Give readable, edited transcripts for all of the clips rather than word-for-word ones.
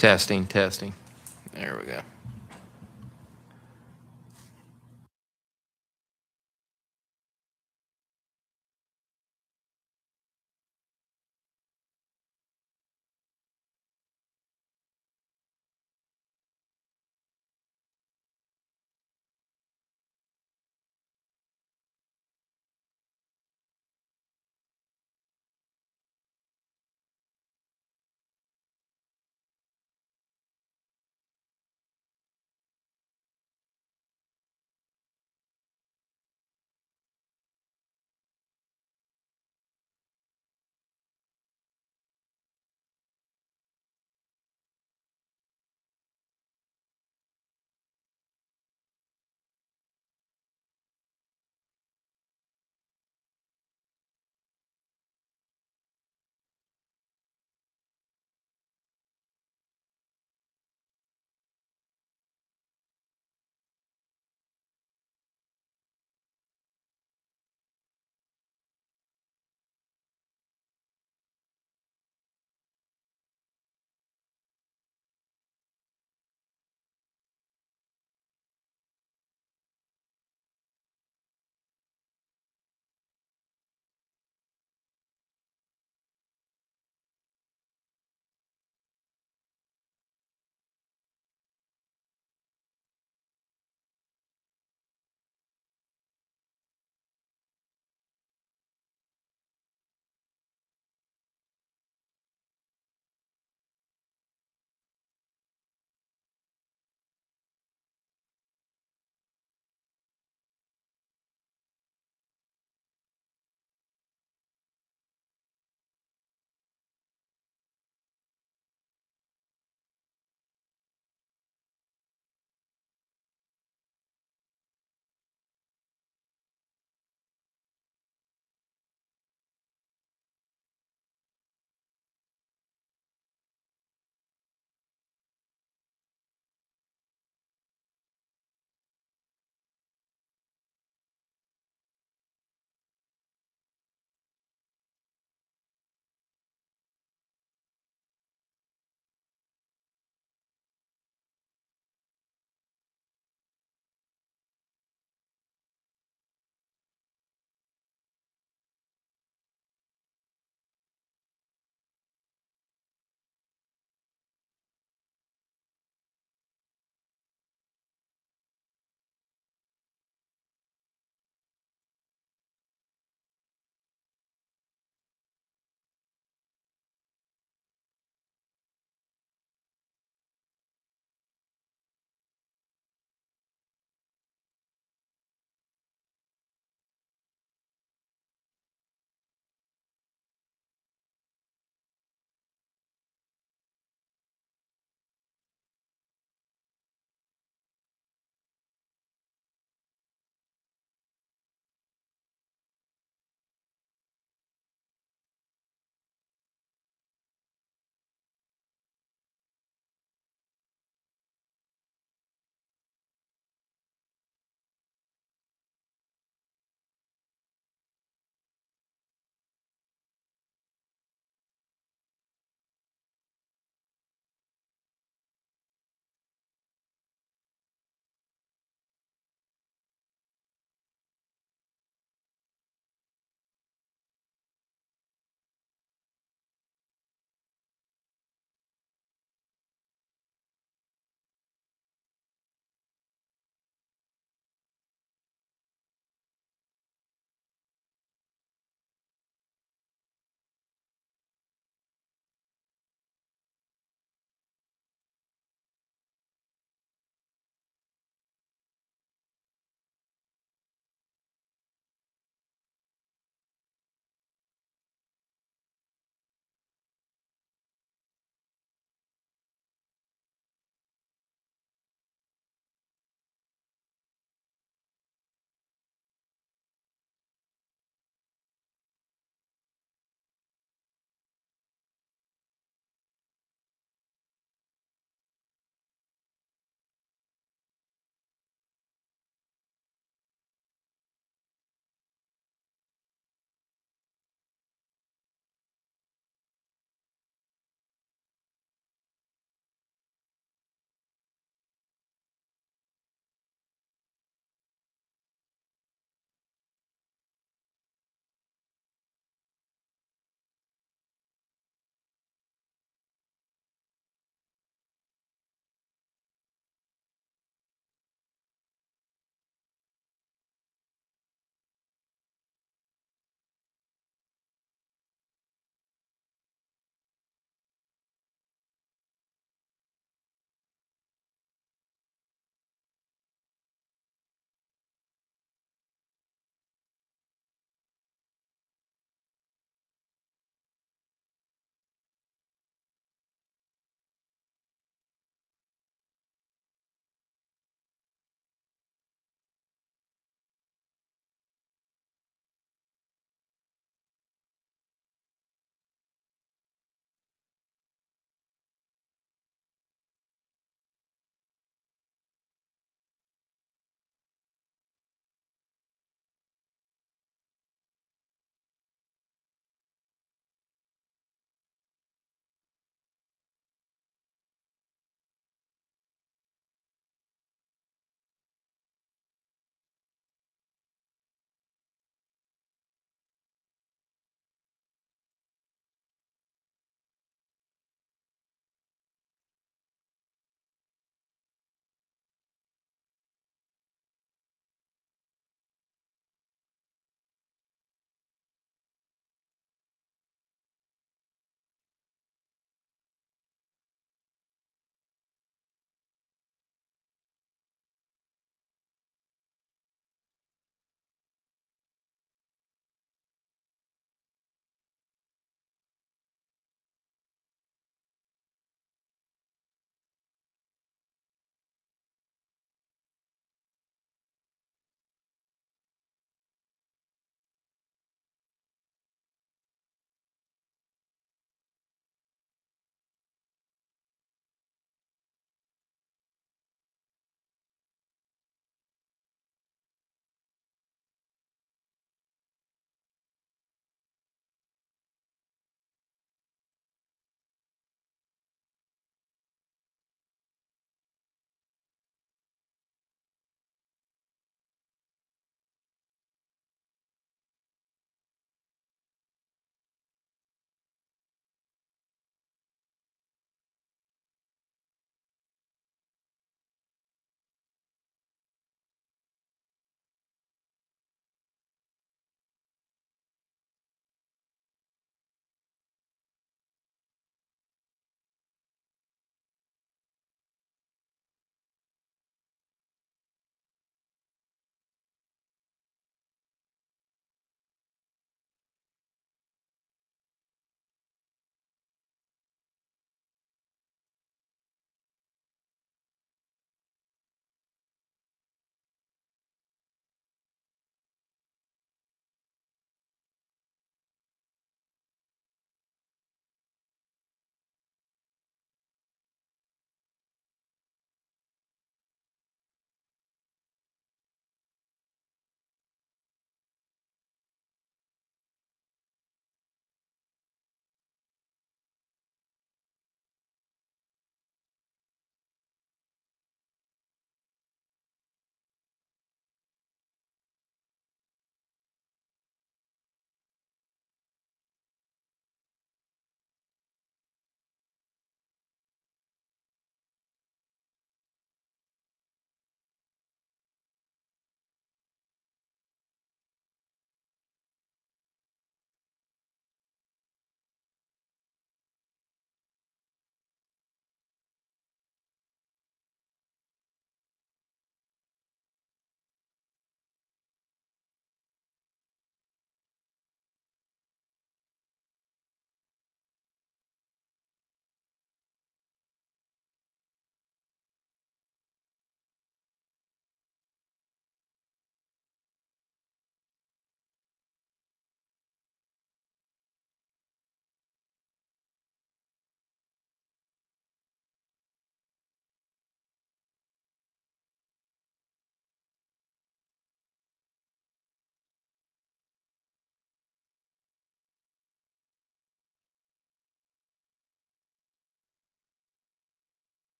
Testing, testing. There we go.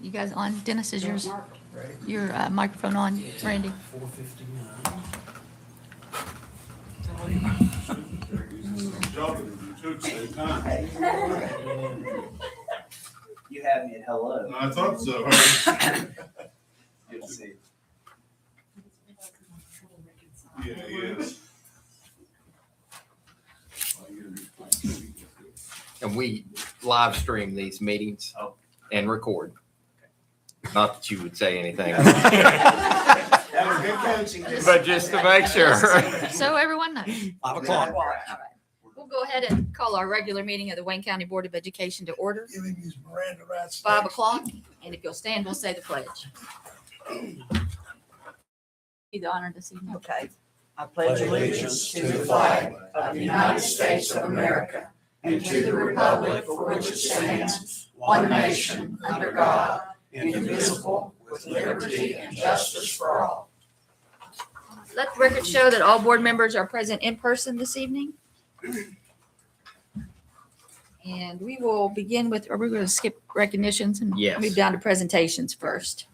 You guys on? Dennis, is your microphone on? Randy? 4:59. You had me at hello. I thought so. Good to see you. Yeah, he is. And we live stream these meetings Oh. and record. Not that you would say anything, That was good coaching. but just to make sure. So everyone knows. 5 o'clock. All right. We'll go ahead and call our regular meeting of the Wayne County Board of Education to order. Give him his Miranda rights. 5 o'clock, and if you'll stand, we'll say the pledge. Be the honor this evening. Okay. I pledge allegiance to the flag of the United States of America and to the republic for which it stands, one nation, under God, indivisible, with liberty and justice for all. Let the record show that all board members are present in person this evening. And we will begin with, are we going to skip recognitions and Yes. move down to presentations first?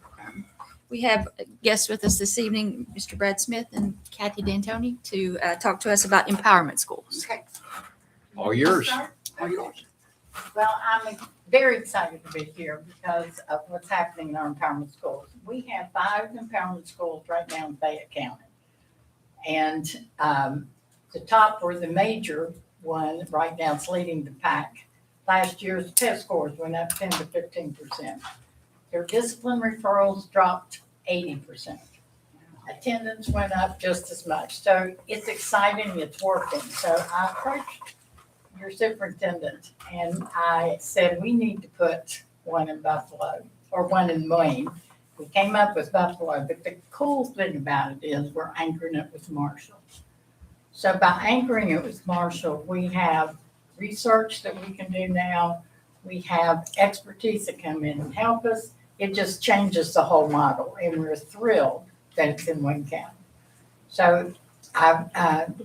We have guests with us this evening, Mr. Brad Smith and Kathy D'Antoni, to talk to us about empowerment schools. Okay. All yours. Well, I'm very excited to be here because of what's happening in our empowerment schools. We have 5 empowerment schools right now in Fayette County. And the top or the major one right now is leading the pack. Last year's test scores went up 10 to 15%. Their discipline referrals dropped 80%. Attendance went up just as much. So it's exciting, it's working. So I approached your superintendent and I said, we need to put one in Buffalo or one in Wayne. We came up with Buffalo, but the cool thing about it is we're anchoring it with Marshall. So by anchoring it with Marshall, we have research that we can do now. We have expertise that come in and help us. It just changes the whole model, and we're thrilled that it's in Wayne County. So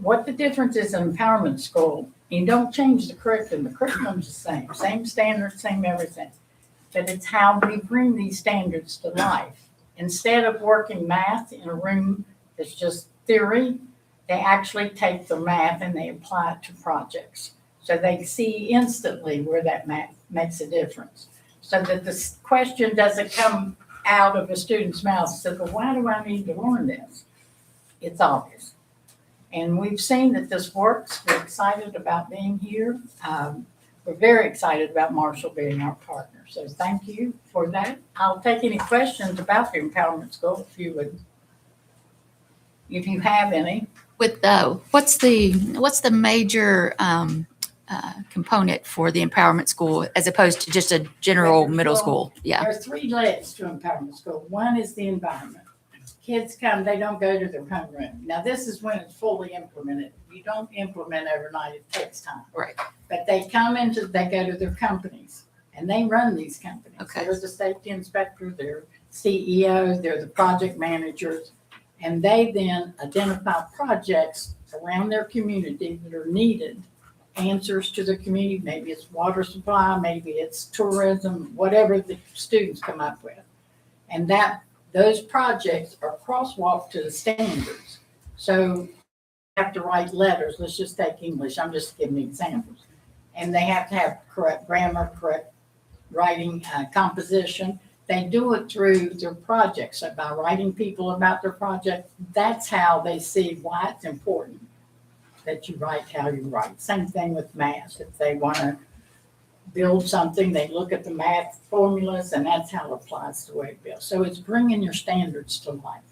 what the difference is in empowerment school, you don't change the curriculum. The curriculum's the same standards, same everything. But it's how we bring these standards to life. Instead of working math in a room that's just theory, they actually take the math and they apply it to projects. So they see instantly where that math makes a difference. So that this question doesn't come out of a student's mouth and say, well, why do I need to learn this? It's obvious. And we've seen that this works. We're excited about being here. We're very excited about Marshall being our partner. So thank you for that. I'll take any questions about the empowerment school if you have any. With what's the major component for the empowerment school as opposed to just a general middle school? Yeah. There are 3 legs to empowerment school. One is the environment. Kids come, they don't go to their homeroom. Now, this is when it's fully implemented. You don't implement overnight, it takes time. Right. But they go to their companies, and they run these companies. Okay. They're the safety inspector, they're CEOs, they're the project managers, and they then identify projects around their community that are needed, answers to the community. Maybe it's water supply, maybe it's tourism, whatever the students come up with. And those projects are crosswalked to the standards. So you have to write letters. Let's just take English. I'm just giving examples. And they have to have correct grammar, correct writing, composition. They do it through their projects. So by writing people about their project, that's how they see why it's important that you write how you write. Same thing with math. If they want to build something, they look at the math formulas, and that's how it applies to the way it builds. So it's bringing your standards to life.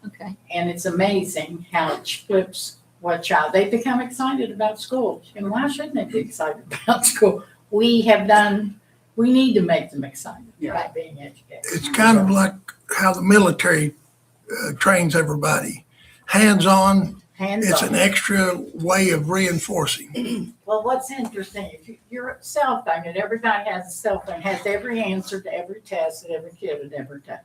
Okay. And it's amazing how it flips what child, they become excited about school. And why shouldn't they be excited about school? We need to make them excited about being educated. It's kind of like how the military trains everybody. Hands-on, it's an Hands-on. extra way of reinforcing. Well, what's interesting, if your cell phone, and everybody has a cell phone, has every answer to every test that every kid had ever done.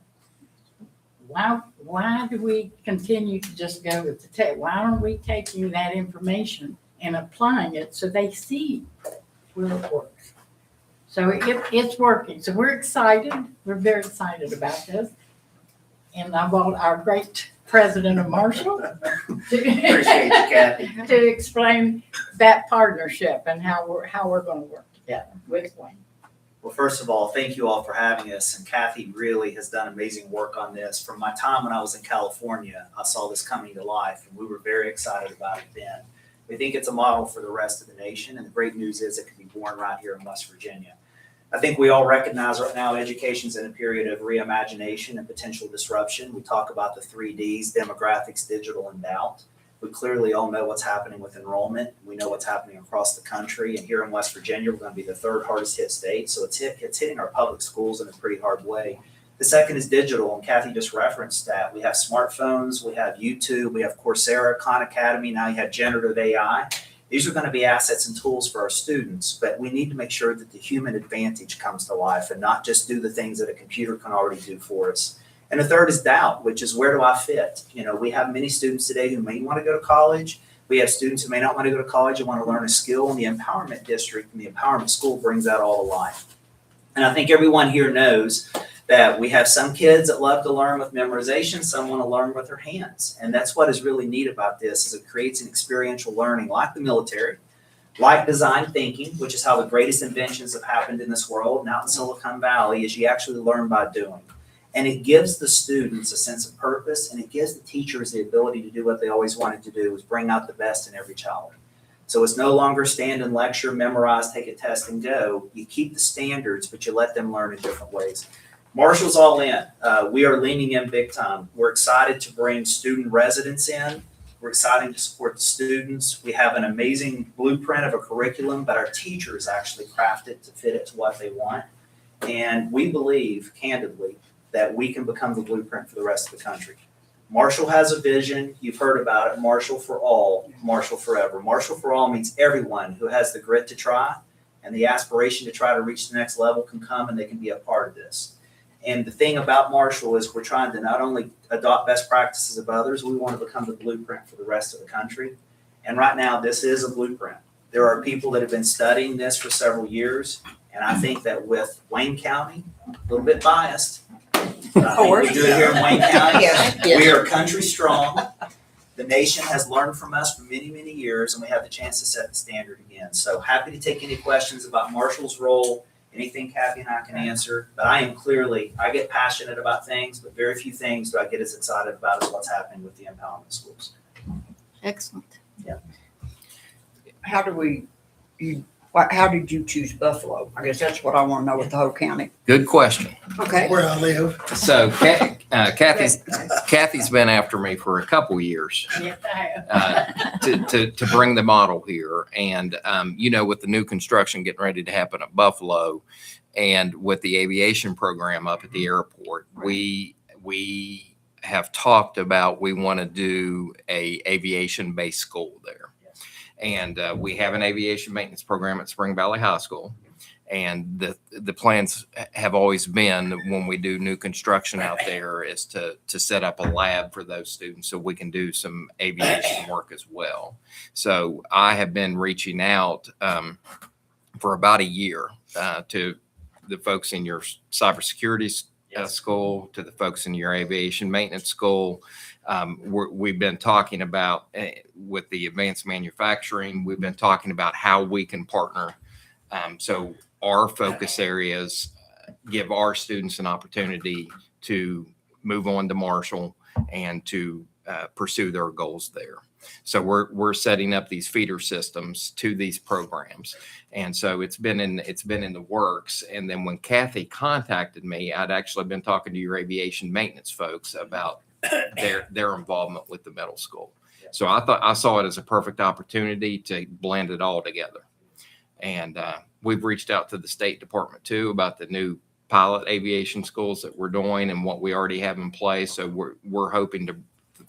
Why do we continue to just go with the test? Why aren't we taking that information and applying it so they see where it works? So it's working. So we're excited. We're very excited about this. And I want our great president of Marshall Appreciate you, Kathy. to explain that partnership and how we're going to work together with Wayne. Well, first of all, thank you all for having us. And Kathy really has done amazing work on this. From my time when I was in California, I saw this coming to life, and we were very excited about it then. We think it's a model for the rest of the nation, and the great news is it can be born right here in West Virginia. I think we all recognize right now education's in a period of reimagination and potential disruption. We talk about the 3Ds, demographics, digital, and doubt. We clearly all know what's happening with enrollment. We know what's happening across the country. And here in West Virginia, we're going to be the third hardest hit state. So it's hitting our public schools in a pretty hard way. The second is digital, and Kathy just referenced that. We have smartphones, we have YouTube, we have Coursera, Khan Academy, now you have generative AI. These are going to be assets and tools for our students, but we need to make sure that the human advantage comes to life and not just do the things that a computer can already do for us. And the third is doubt, which is where do I fit? You know, we have many students today who may want to go to college. We have students who may not want to go to college and want to learn a skill, and the empowerment district and the empowerment school brings that all to life. And I think everyone here knows that we have some kids that love to learn with memorization, some want to learn with their hands. And that's what is really neat about this, is it creates an experiential learning like the military, like design thinking, which is how the greatest inventions have happened in this world and out in Silicon Valley, is you actually learn by doing. And it gives the students a sense of purpose, and it gives the teachers the ability to do what they always wanted to do, was bring out the best in every child. So it's no longer stand and lecture, memorize, take a test, and go. You keep the standards, but you let them learn in different ways. Marshall's all in. We are leaning in big time. We're excited to bring student residents in. We're excited to support the students. We have an amazing blueprint of a curriculum, but our teachers actually craft it to fit it to what they want. And we believe, candidly, that we can become the blueprint for the rest of the country. Marshall has a vision. You've heard about it. Marshall for all, Marshall forever. Marshall for all means everyone who has the grit to try and the aspiration to try to reach the next level can come, and they can be a part of this. And the thing about Marshall is we're trying to not only adopt best practices of others, we want to become the blueprint for the rest of the country. And right now, this is a blueprint. There are people that have been studying this for several years. And I think that with Wayne County, a little bit biased, I think we do it here in Wayne County. We are country strong. The nation has learned from us for many, many years, and we have the chance to set the standard again. So happy to take any questions about Marshall's role, anything Kathy and I can answer. But I get passionate about things, but very few things do I get as excited about as what's happening with the empowerment schools. Excellent. How did you choose Buffalo? I guess that's what I want to know with the whole county. Good question. Okay. Where I live. So Kathy's been after me for a couple years Yes, I have. to bring the model here. And, with the new construction getting ready to happen at Buffalo and with the aviation program up at the airport, we have talked about we want to do a aviation-based school there. And we have an aviation maintenance program at Spring Valley High School. And the plans have always been when we do new construction out there is to set up a lab for those students so we can do some aviation work as well. So I have been reaching out for about a year to the folks in your cybersecurity school, to the folks in your aviation maintenance school. We've been talking about with the advanced manufacturing, we've been talking about how we can partner. So our focus areas give our students an opportunity to move on to Marshall and to pursue their goals there. So we're setting up these feeder systems to these programs. And so it's been in the works. And then when Kathy contacted me, I'd actually been talking to your aviation maintenance folks about their involvement with the middle school. So I saw it as a perfect opportunity to blend it all together. And we've reached out to the State Department too about the new pilot aviation schools that we're doing and what we already have in place. So we're hoping to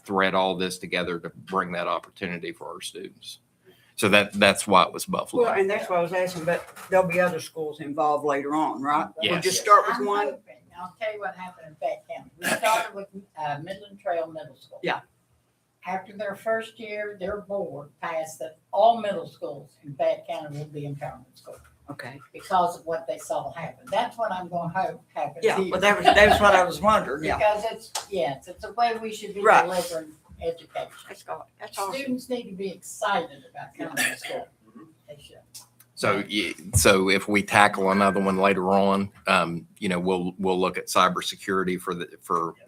thread all this together to bring that opportunity for our students. So that's why it was Buffalo. Well, and that's what I was asking, but there'll be other schools involved later on, right? Yes. We'll just start with I'm one. hoping- I'll tell you what happened in Fayette County. We started with Midland Trail Middle School. Yeah. After their first year, their board passed that all middle schools in Fayette County will be empowerment schools. Okay. because of what they saw happen. That's what I'm going to hope happens Yeah, here. well, that was what I was wondering, yeah. Because it's the way we should be Right. delivering education. That's awesome. Students need to be excited about coming to school. They should. So, so if we tackle another one later on, we'll look at cybersecurity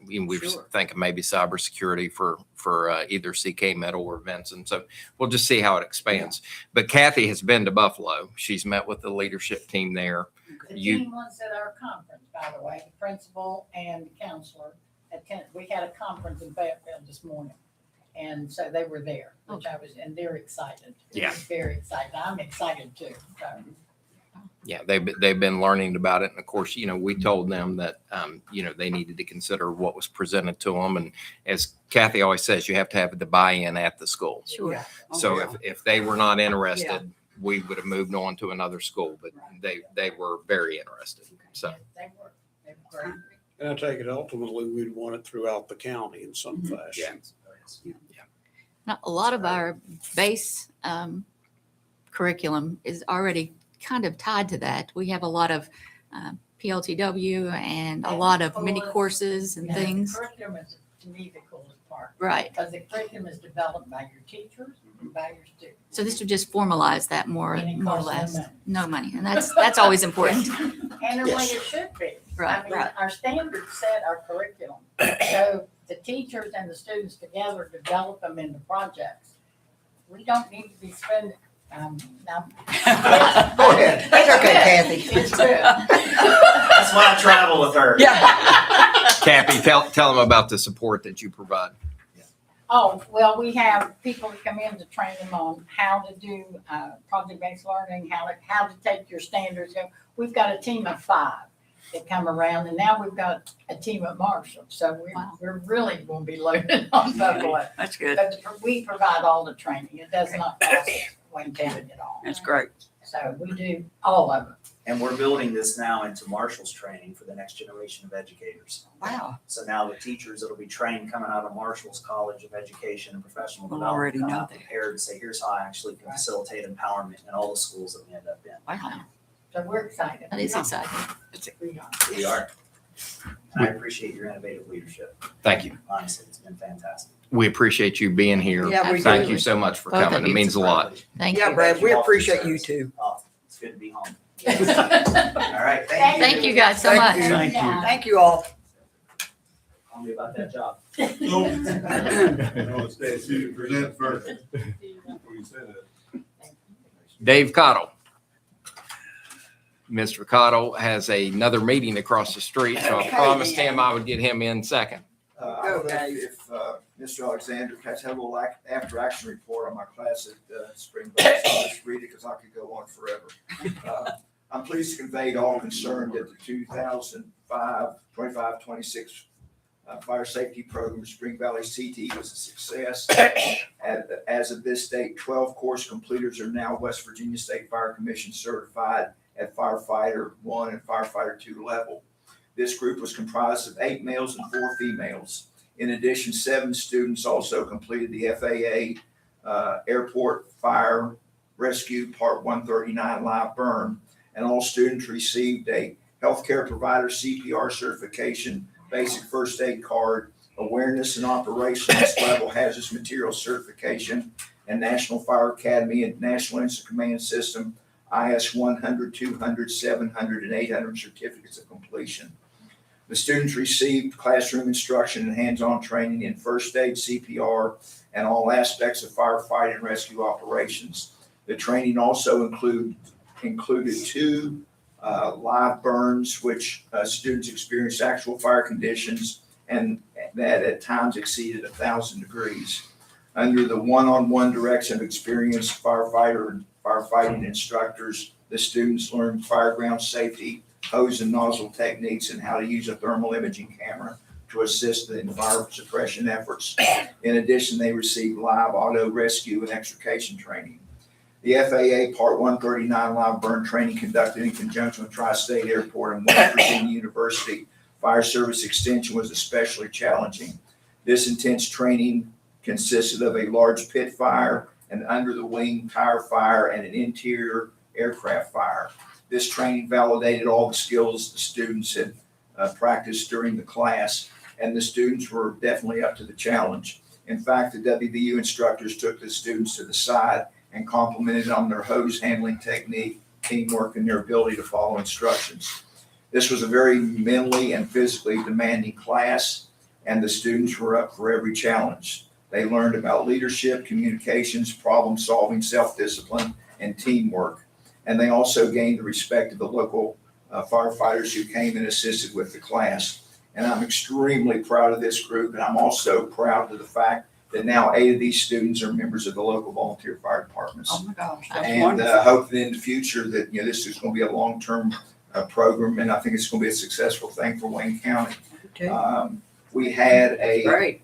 we were Sure. thinking maybe cybersecurity for either CK Metal or Vincent. So we'll just see how it expands. But Kathy has been to Buffalo. She's met with the leadership team there. The You- team was at our conference, by the way, the principal and the counselor attended. We had a conference in Fayetteville this morning. And so they were there, and they're excited. Yeah. Very excited. I'm excited too. So, Yeah, they've been learning about it, and of course, we told them that they needed to consider what was presented to them, and as Kathy always says, you have to have the buy-in at the school. Sure. Yeah. So Yeah. if they were not interested, we would have moved on to another school, but they were very interested. So they were great. And I take it ultimately we'd want it throughout the county in some Mhm. fashion. Now, a lot of our base curriculum is already kind of tied to that. We have a lot of PLTW and a lot of mini courses and Yeah, things. The curriculum is, to me, the coolest part. Right. Because the curriculum is developed by your teachers and by your students. So this would just formalize that more And it or costs less. them money. No money. And that's always important. And the way it should be. Right, I mean, right. our standards set our curriculum. So the teachers and the students together develop them into projects. We don't need to be spending, now. Go ahead. It's okay, Kathy. It's good. That's why I travel with her. Yeah. Kathy, tell them about the support that you provide. Oh, well, we have people that come in to train them on how to do project-based learning, how to take your standards. We've got a team of 5 that come around, and now we've got a team at Marshall. So Wow. we're really going to be loaded on Buffalo. That's good. But we provide all the training. It does not cost Wayne County at all. That's great. So we do all of it. And we're building this now into Marshall's training for the next generation of educators. Wow. So now the teachers that'll be trained coming out of Marshall's College of Education and Professional Will Development already come know out that. prepared to say, here's how I actually can facilitate empowerment in all the schools that we end up in. Wow. So we're excited. That is exciting. We are. We are. And I appreciate your innovative leadership. Thank you. Honestly, it's been fantastic. We appreciate you being here. Yeah, we do. Thank you so much for Both of coming. It you. means a lot. Thank Yeah, you. Brad, we you all for your appreciate you service. too. Oh, it's good to be home. Yes. All right, thank you. Thank you guys so much. Thank you. Yeah. Thank you all. Tell me about that job. No, stay tuned, present first. Before you say that. Dave Cottle. Mr. Cottle has another meeting across the street, so I promised him I would get him in second. I don't know if Mr. Alexander has had a little after-action report on my class at Spring Valley, so I'll just read it because I could go on forever. I'm pleased to convey to all concerned that the 25-26 fire safety program, Spring Valley CT, was a success. As of this date, 12 course completers are now West Virginia State Fire Commission certified at firefighter 1 and firefighter 2 level. This group was comprised of 8 males and 4 females. In addition, 7 students also completed the FAA Airport Fire Rescue Part 139 live burn, and all students received a healthcare provider CPR certification, basic first aid card, awareness and operations level hazardous materials certification, and National Fire Academy and National Incident Command System IS 100, 200, 700, and 800 certificates of completion. The students received classroom instruction and hands-on training in first aid, CPR, and all aspects of firefighting and rescue operations. The training also included 2 live burns, which students experienced actual fire conditions and that at times exceeded 1,000 degrees. Under the one-on-one direction of experienced firefighting instructors, the students learned fireground safety, hose and nozzle techniques, and how to use a thermal imaging camera to assist in fire suppression efforts. In addition, they received live auto rescue and extrication training. The FAA Part 139 live burn training conducted in conjunction with Tri-State Airport and West Virginia University Fire Service Extension was especially challenging. This intense training consisted of a large pit fire, an under-the-wing tire fire, and an interior aircraft fire. This training validated all the skills the students had practiced during the class, and the students were definitely up to the challenge. In fact, the WVU instructors took the students to the side and complimented on their hose handling technique, teamwork, and their ability to follow instructions. This was a very mentally and physically demanding class, and the students were up for every challenge. They learned about leadership, communications, problem solving, self-discipline, and teamwork. And they also gained the respect of the local firefighters who came and assisted with the class. And I'm extremely proud of this group, and I'm also proud of the fact that now 8 of these students are members of the local volunteer fire departments. Oh my gosh, that's And wonderful. hope that in the future that, this is going to be a long-term program, and I think it's going to be a successful thing for Wayne County. Okay, We had a great.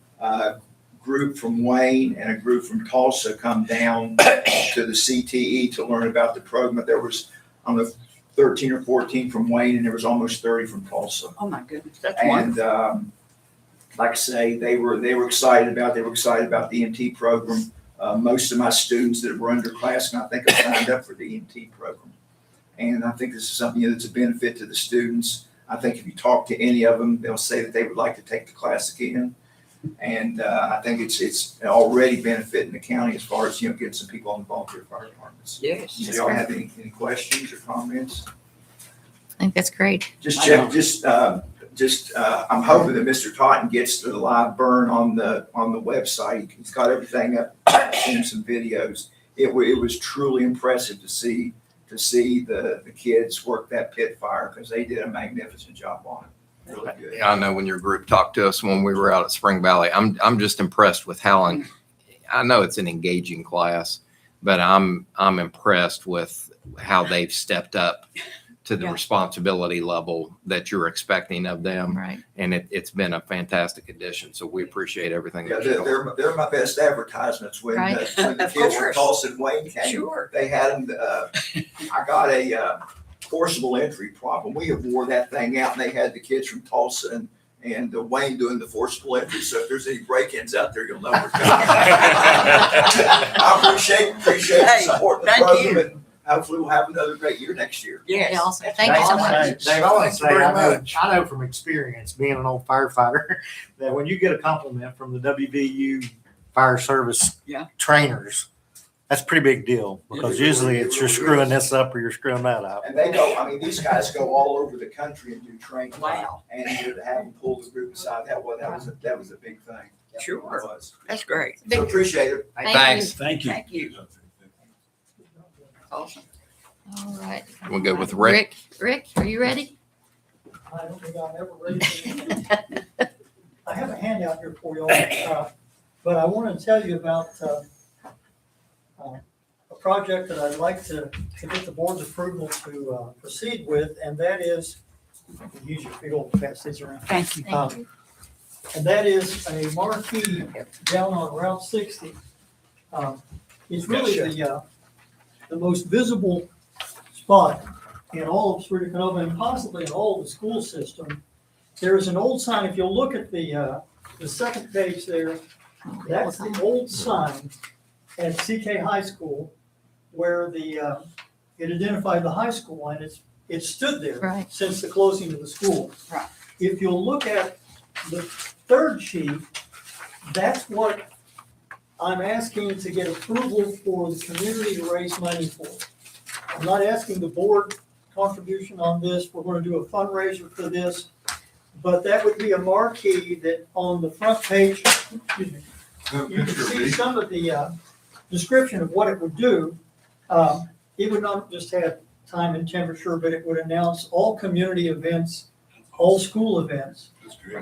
group from Wayne and a group from Tulsa come down to the CTE to learn about the program. There was, I don't know, 13 or 14 from Wayne, and there was almost 30 from Tulsa. Oh my goodness, that's wonderful. And like I say, they were excited about the EMT program. Most of my students that were underclassmen, I think, have signed up for the EMT program. And I think this is something that's a benefit to the students. I think if you talk to any of them, they'll say that they would like to take the class again. And I think it's already benefiting the county as far as, getting some people on the volunteer fire departments. Yes. Do y'all have any questions or comments? I think that's great. I'm hoping that Mr. Totten gets to the live burn on the website. He's got everything up, seen some videos. It was truly impressive to see the kids work that pit fire, because they did a magnificent job on it. Really good. Yeah, I know when your group talked to us when we were out at Spring Valley, I'm just impressed with how, I know it's an engaging class, but I'm impressed with how they've stepped up to the Yeah. responsibility level that you're expecting of them. Right. And it's been a fantastic addition. So we appreciate everything. Yeah, that you're doing. they're my best advertisements when Right. when the Of kids from course. Tulsa and Wayne came. Sure. They had them, I got a forcible entry problem. We have wore that thing out, and they had the kids from Tulsa and Wayne doing the forcible entry. So if there's any break-ins out there, you'll know we're coming. I appreciate Hey, the support of the thank program, you. and hopefully we'll have another great year next year. Yes. Yeah, awesome. That's Thank you so awesome. much. Dave, I want to say, very I know, much. I know from experience, being an old firefighter, that when you get a compliment from the WVU fire service Yeah. trainers, that's a pretty big deal, because usually it's you're screwing this up or you're screwing that up. And they go, these guys go all over the country and do training. Wow. And to have them pull the group aside, that was a big thing. Sure. It was. That's great. So appreciate it. Thanks. Thank you. Thank you. Awesome. All right. We'll go with Rick. Rick, are you ready? I don't think I've ever raised it. I have a handout here for you all, but I want to tell you about a project that I'd like to get the board's approval to proceed with, and that is, use your big old pass these around. Thank you. Thank you. And that is a marquee down on Route 60. It's really the most visible spot in all of Cerritos Canova, and possibly in all of the school system. There is an old sign, if you'll look at the second page there, that's the old sign at CK High School where it identified the high school, and it stood there Right. since the closing of the school. Right. If you'll look at the third sheet, that's what I'm asking to get approval for the community to raise money for. I'm not asking the board contribution on this. We're going to do a fundraiser for this. But that would be a marquee that on the front page, excuse me, you can see some of the description of what it would do. It would not just have time and temperature, but it would announce all community events, all school events.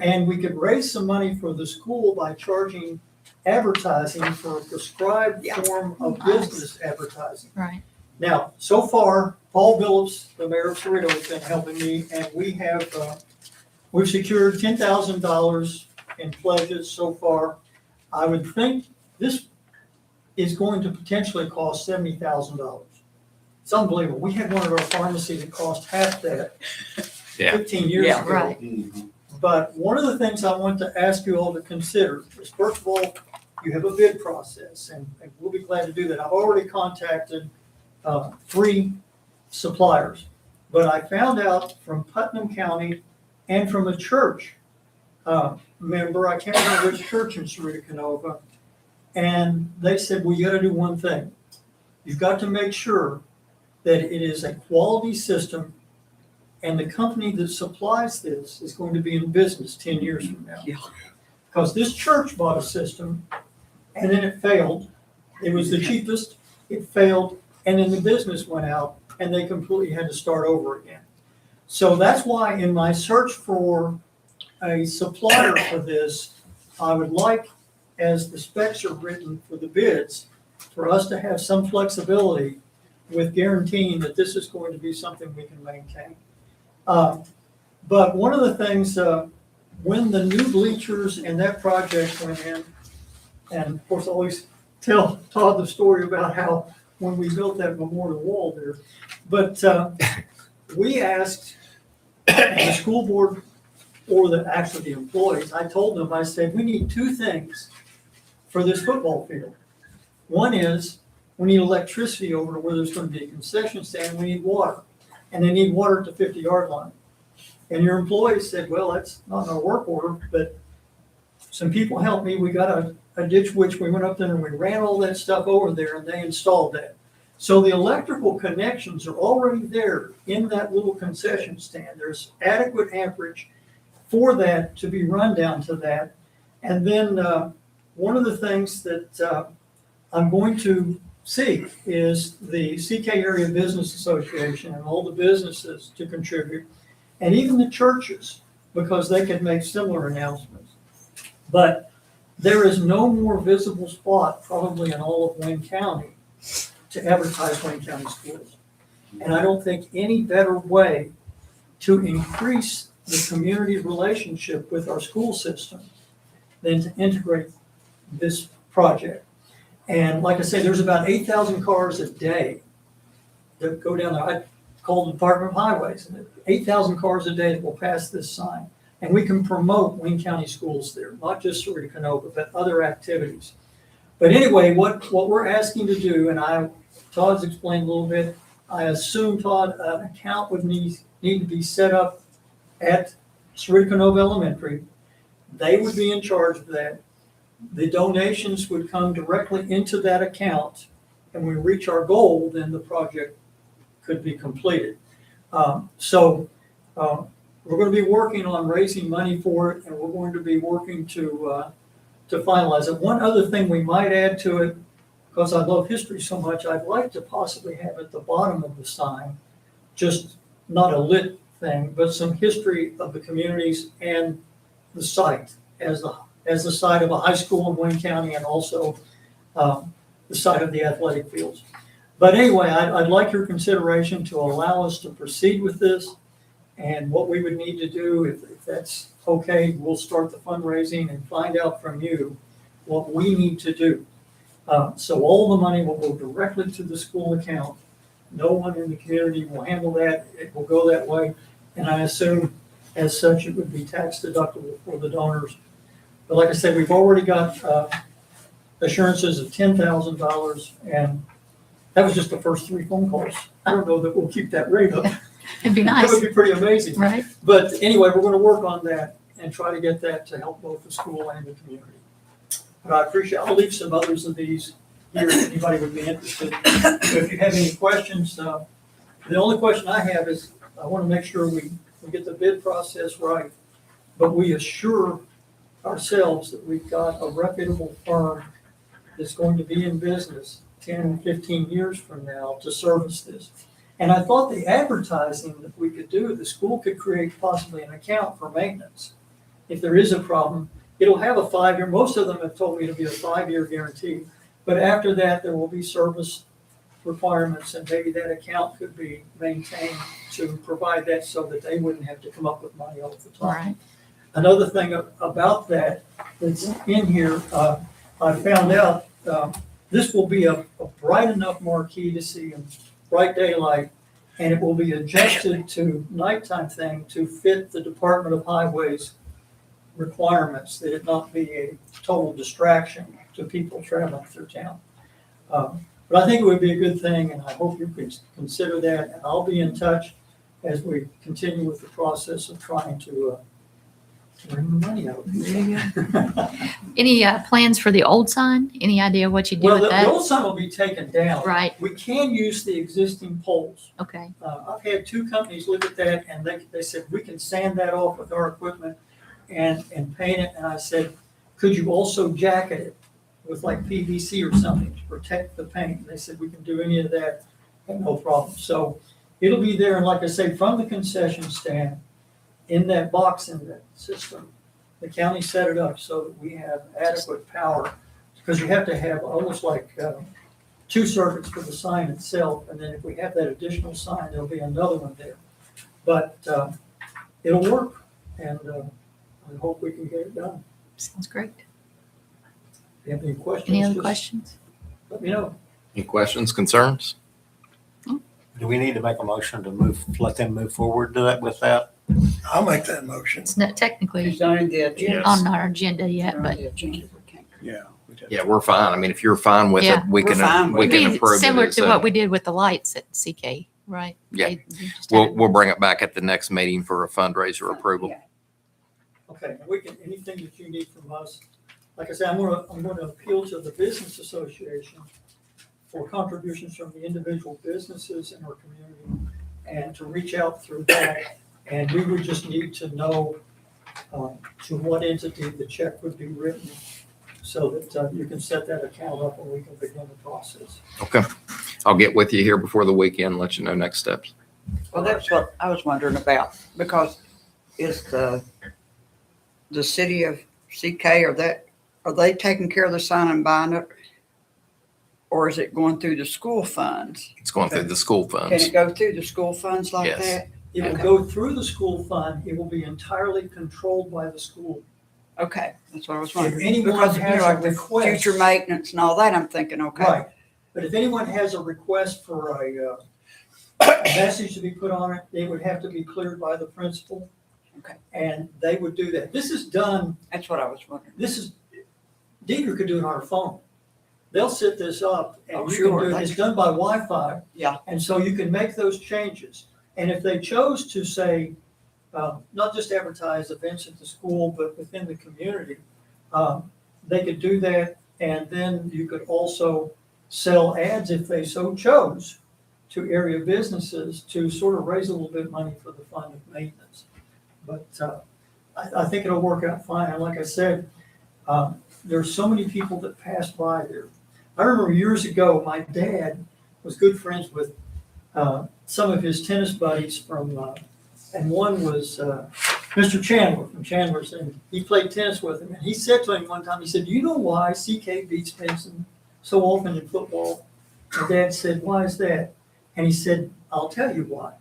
And we could raise some money for the school by charging advertising for a prescribed form of business advertising. Right. Now, so far, Paul Billups, the mayor of Cerritos, has been helping me, and we've secured $10,000 in pledges so far. I would think this is going to potentially cost $70,000. It's unbelievable. We had one at our pharmacy that cost half that Yeah. 15 years Yeah, ago. right. But one of the things I want to ask you all to consider is, first of all, you have a bid process, and we'll be glad to do that. I've already contacted 3 suppliers. But I found out from Putnam County and from a church member, I can't remember which church in Sarita Canova, and they said, well, you gotta do one thing. You've got to make sure that it is a quality system, and the company that supplies this is going to be in business 10 years from now. Because this church bought a system, and then it failed. It was the cheapest, it failed, and then the business went out, and they completely had to start over again. So that's why in my search for a supplier for this, I would like, as the specs are written for the bids, for us to have some flexibility with guaranteeing that this is going to be something we can maintain. But one of the things, when the new bleachers and that project went in, and of course I always tell Todd the story about how when we built that memorial wall there, but we asked the school board or actually the employees, I told them, I said, we need two things for this football field. One is we need electricity over to where there's going to be a concession stand. We need water, and they need water at the 50-yard line. And your employees said, well, that's not in our work order, but some people helped me. We got a ditch witch. We went up there and we ran all that stuff over there, and they installed that. So the electrical connections are already there in that little concession stand. There's adequate amperage for that to be run down to that. And then one of the things that I'm going to seek is the CK Area Business Association and all the businesses to contribute, and even the churches, because they could make similar announcements. But there is no more visible spot probably in all of Wayne County to advertise Wayne County schools. And I don't think any better way to increase the community relationship with our school system than to integrate this project. And like I say, there's about 8,000 cars a day that go down there. I call the Department of Highways, and 8,000 cars a day that will pass this sign. And we can promote Wayne County schools there, not just Sarita Canova, but other activities. But anyway, what we're asking to do, and Todd's explained a little bit, I assume, Todd, an account would need to be set up at Sarita Canova Elementary. They would be in charge of that. The donations would come directly into that account, and when we reach our goal, then the project could be completed. So we're going to be working on raising money for it, and we're going to be working to finalize it. One other thing we might add to it, because I love history so much, I'd like to possibly have at the bottom of the sign, just not a lit thing, but some history of the communities and the site as the site of a high school in Wayne County, and also the site of the athletic fields. But anyway, I'd like your consideration to allow us to proceed with this. And what we would need to do, if that's okay, we'll start the fundraising and find out from you what we need to do. So all the money will go directly to the school account. No one in the community will handle that. It will go that way. And I assume as such, it would be tax deductible for the donors. But like I said, we've already got assurances of $10,000, and that was just the first 3 phone calls. I don't know that we'll keep that rate up. It'd be That nice, would be pretty amazing. right? But anyway, we're going to work on that and try to get that to help both the school and the community. But I appreciate, I'll leave some others of these here if anybody would be interested. So if you have any questions, the only question I have is, I want to make sure we get the bid process right, but we assure ourselves that we've got a reputable firm that's going to be in business 10, 15 years from now to service this. And I thought the advertising that we could do, the school could create possibly an account for maintenance. If there is a problem, it'll have a 5-year, most of them have told me it'll be a 5-year guarantee. But after that, there will be service requirements, and maybe that account could be maintained to provide that so that they wouldn't have to come up with money all the All time. right. Another thing about that that's in here, I found out this will be a bright enough marquee to see in bright daylight, and it will be adjusted to nighttime thing to fit the Department of Highways requirements, that it not be a total distraction to people traveling through town. But I think it would be a good thing, and I hope you could consider that, and I'll be in touch as we continue with the process of trying to bring the money out. There you go. Any plans for the old sign? Any idea what you do Well, with the that? old sign will be taken down. Right, We can use the existing poles. okay. I've had two companies look at that, and they said, we can sand that off with our equipment and paint it, and I said, could you also jacket it with like PVC or something to protect the paint? And they said, we can do any of that, and no problem. So it'll be there, and like I say, from the concession stand, in that box in that system, the county set it up so that we have adequate power, because you have to have almost like 2 circuits for the sign itself, and then if we have that additional sign, there'll be another one there. But it'll work, and I hope we can get it done. Sounds great. If you have any questions, Any other just questions? let me know. Any questions, concerns? Do we need to make a motion to let them move forward to that with that? I'll make that motion. It's not technically It's on the agenda. on our agenda yet, but Yeah. Yeah, we're fine. I mean, if you're fine with it, Yeah. we We're can, fine with we it. can it'd be approve it. similar as to a- what we did with the lights at CK, right? Yeah. They just had- We'll bring it back at the next meeting for a fundraiser approval. Yeah. Okay, and we can, anything that you need from us, like I said, I'm gonna appeal to the business association for contributions from the individual businesses in our community, and to reach out through that. And we would just need to know to what entity the check would be written, so that you can set that account up and we can begin the process. Okay. I'll get with you here before the weekend, let you know next steps. Well, that's what I was wondering about, because is the city of CK, are they taking care of the sign and buying it? Or is it going through the school funds? It's going through the school Can funds. it go through the school funds like Yes. that? It will Okay. go through the school fund, it will be entirely controlled by the school. Okay, that's what I was If wondering. anyone Because, you know, has a like with request. future maintenance and all that, I'm thinking, okay. Right, but if anyone has a request for a message to be put on it, they would have to be cleared by the principal. Okay. And they would do that. This is done, That's what I was wondering. Deidre could do it on her phone. They'll set this up Oh, and you sure, can do it, it's done by Wi-Fi. Yeah. And so you can make those changes. And if they chose to say, not just advertise events at the school, but within the community, they could do that. And then you could also sell ads if they so chose to area businesses to sort of raise a little bit of money for the fund of maintenance. But I think it'll work out fine. And like I said, there's so many people that pass by there. I remember years ago, my dad was good friends with some of his tennis buddies from, and one was Mr. Chandler from Chandler's, and he played tennis with him. And he said to him one time, he said, "Do you know why CK beats Benson so often in football?" And Dad said, "Why is that?" And he said, "I'll tell you why.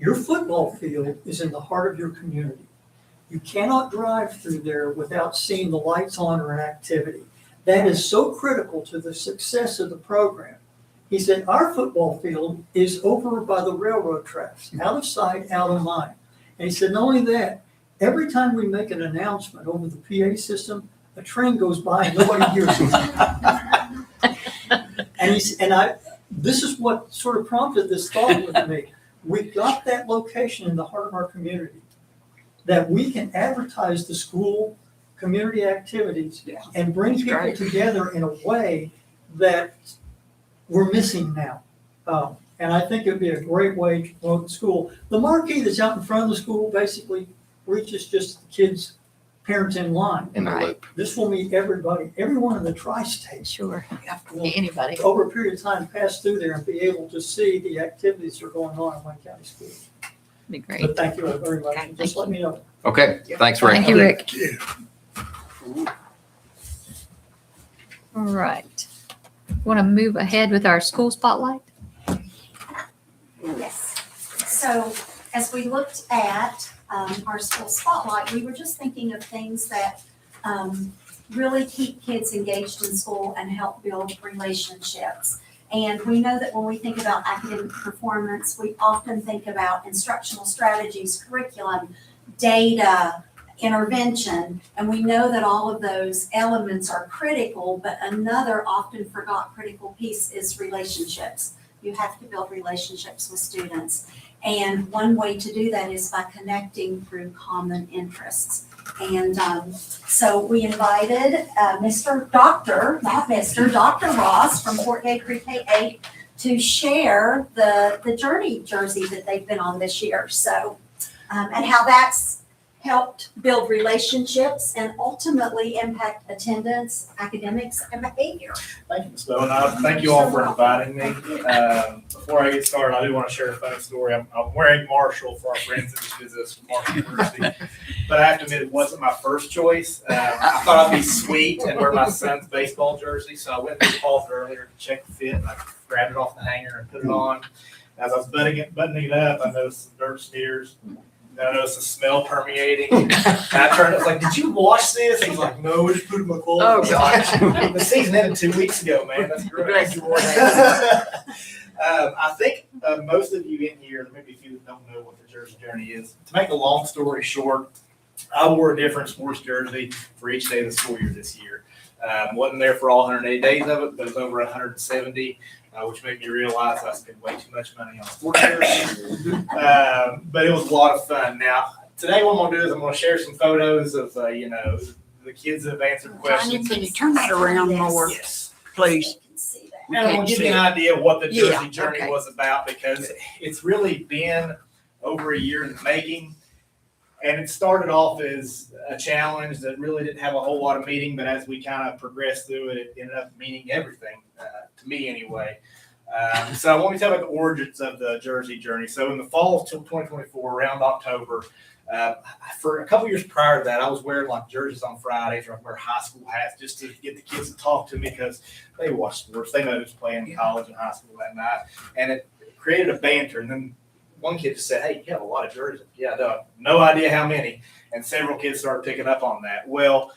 Your football field is in the heart of your community. You cannot drive through there without seeing the lights on or activity. That is so critical to the success of the program." He said, "Our football field is over by the railroad tracks, out of sight, out of mind." And he said, "Not only that, every time we make an announcement over the PA system, a train goes by and nobody hears it." This is what sort of prompted this thought with me. We've got that location in the heart of our community that we can advertise the school community activities Yeah. and bring That's people great. together in a way that we're missing now. And I think it'd be a great way to promote the school. The marquee that's out in front of the school basically reaches just the kids' parents in line. In the Right. loop. This will meet everybody, everyone in the tri-state Sure, will, anybody. over a period of time, pass through there and be able to see the activities that are going on in Wayne County Schools. Be great. But thank you very much. Okay, Just let me know. Okay, thanks, Rick. Thank you, Rick. Yeah. All right. Want to move ahead with our school spotlight? Yes. So as we looked at our school spotlight, we were just thinking of things that really keep kids engaged in school and help build relationships. And we know that when we think about academic performance, we often think about instructional strategies, curriculum, data, intervention. And we know that all of those elements are critical, but another often forgot critical piece is relationships. You have to build relationships with students. And one way to do that is by connecting through common interests. And so we invited Dr. Ross from Fort Gay Pre-K 8 to share the Journey jersey that they've been on this year. So, and how that's helped build relationships and ultimately impact attendance, academics, and behavior. Thank you, Ms. Bowen. Thank you all for inviting me. Before I get started, I do want to share a funny story. I'm wearing Marshall for our friends that just visit us from Marshall University. But I have to admit, it wasn't my first choice. I thought I'd be sweet and wear my son's baseball jersey. So I went to the closet earlier to check the fit, and I grabbed it off the hanger and put it on. As I was buttoning it up, I noticed some dirt smears. I noticed the smell permeating. And I turned, I was like, "Did you wash this?" He's like, "No, we just put it in my clothes." Oh, gosh. The season ended 2 weeks ago, man. That's great. Glad you wore that. I think most of you in here, maybe a few that don't know what the Jersey Journey is. To make a long story short, I wore a different sports jersey for each day of the school year this year. Wasn't there for all 180 days of it, but it was over 170. Which made me realize I spent way too much money on sports jerseys. But it was a lot of fun. Now, today what I'm going to do is I'm going to share some photos of, the kids that have answered questions. Can you turn that around more, Yes. please? And I'm going to give you an idea of what the Jersey Yeah, Journey okay. was about, because it's really been over a year in the making. And it started off as a challenge that really didn't have a whole lot of meaning, but as we kind of progressed through it, it ended up meaning everything, to me anyway. So I want to tell about the origins of the Jersey Journey. So in the fall of 2024, around October, for a couple years prior to that, I was wearing like jerseys on Fridays, or I'd wear high school hats just to get the kids to talk to me, because they watch sports. They know who's playing in college and high school that night. And it created a banter. And then one kid just said, "Hey, you have a lot of jerseys." Yeah, no idea how many. And several kids started picking up on that. Well,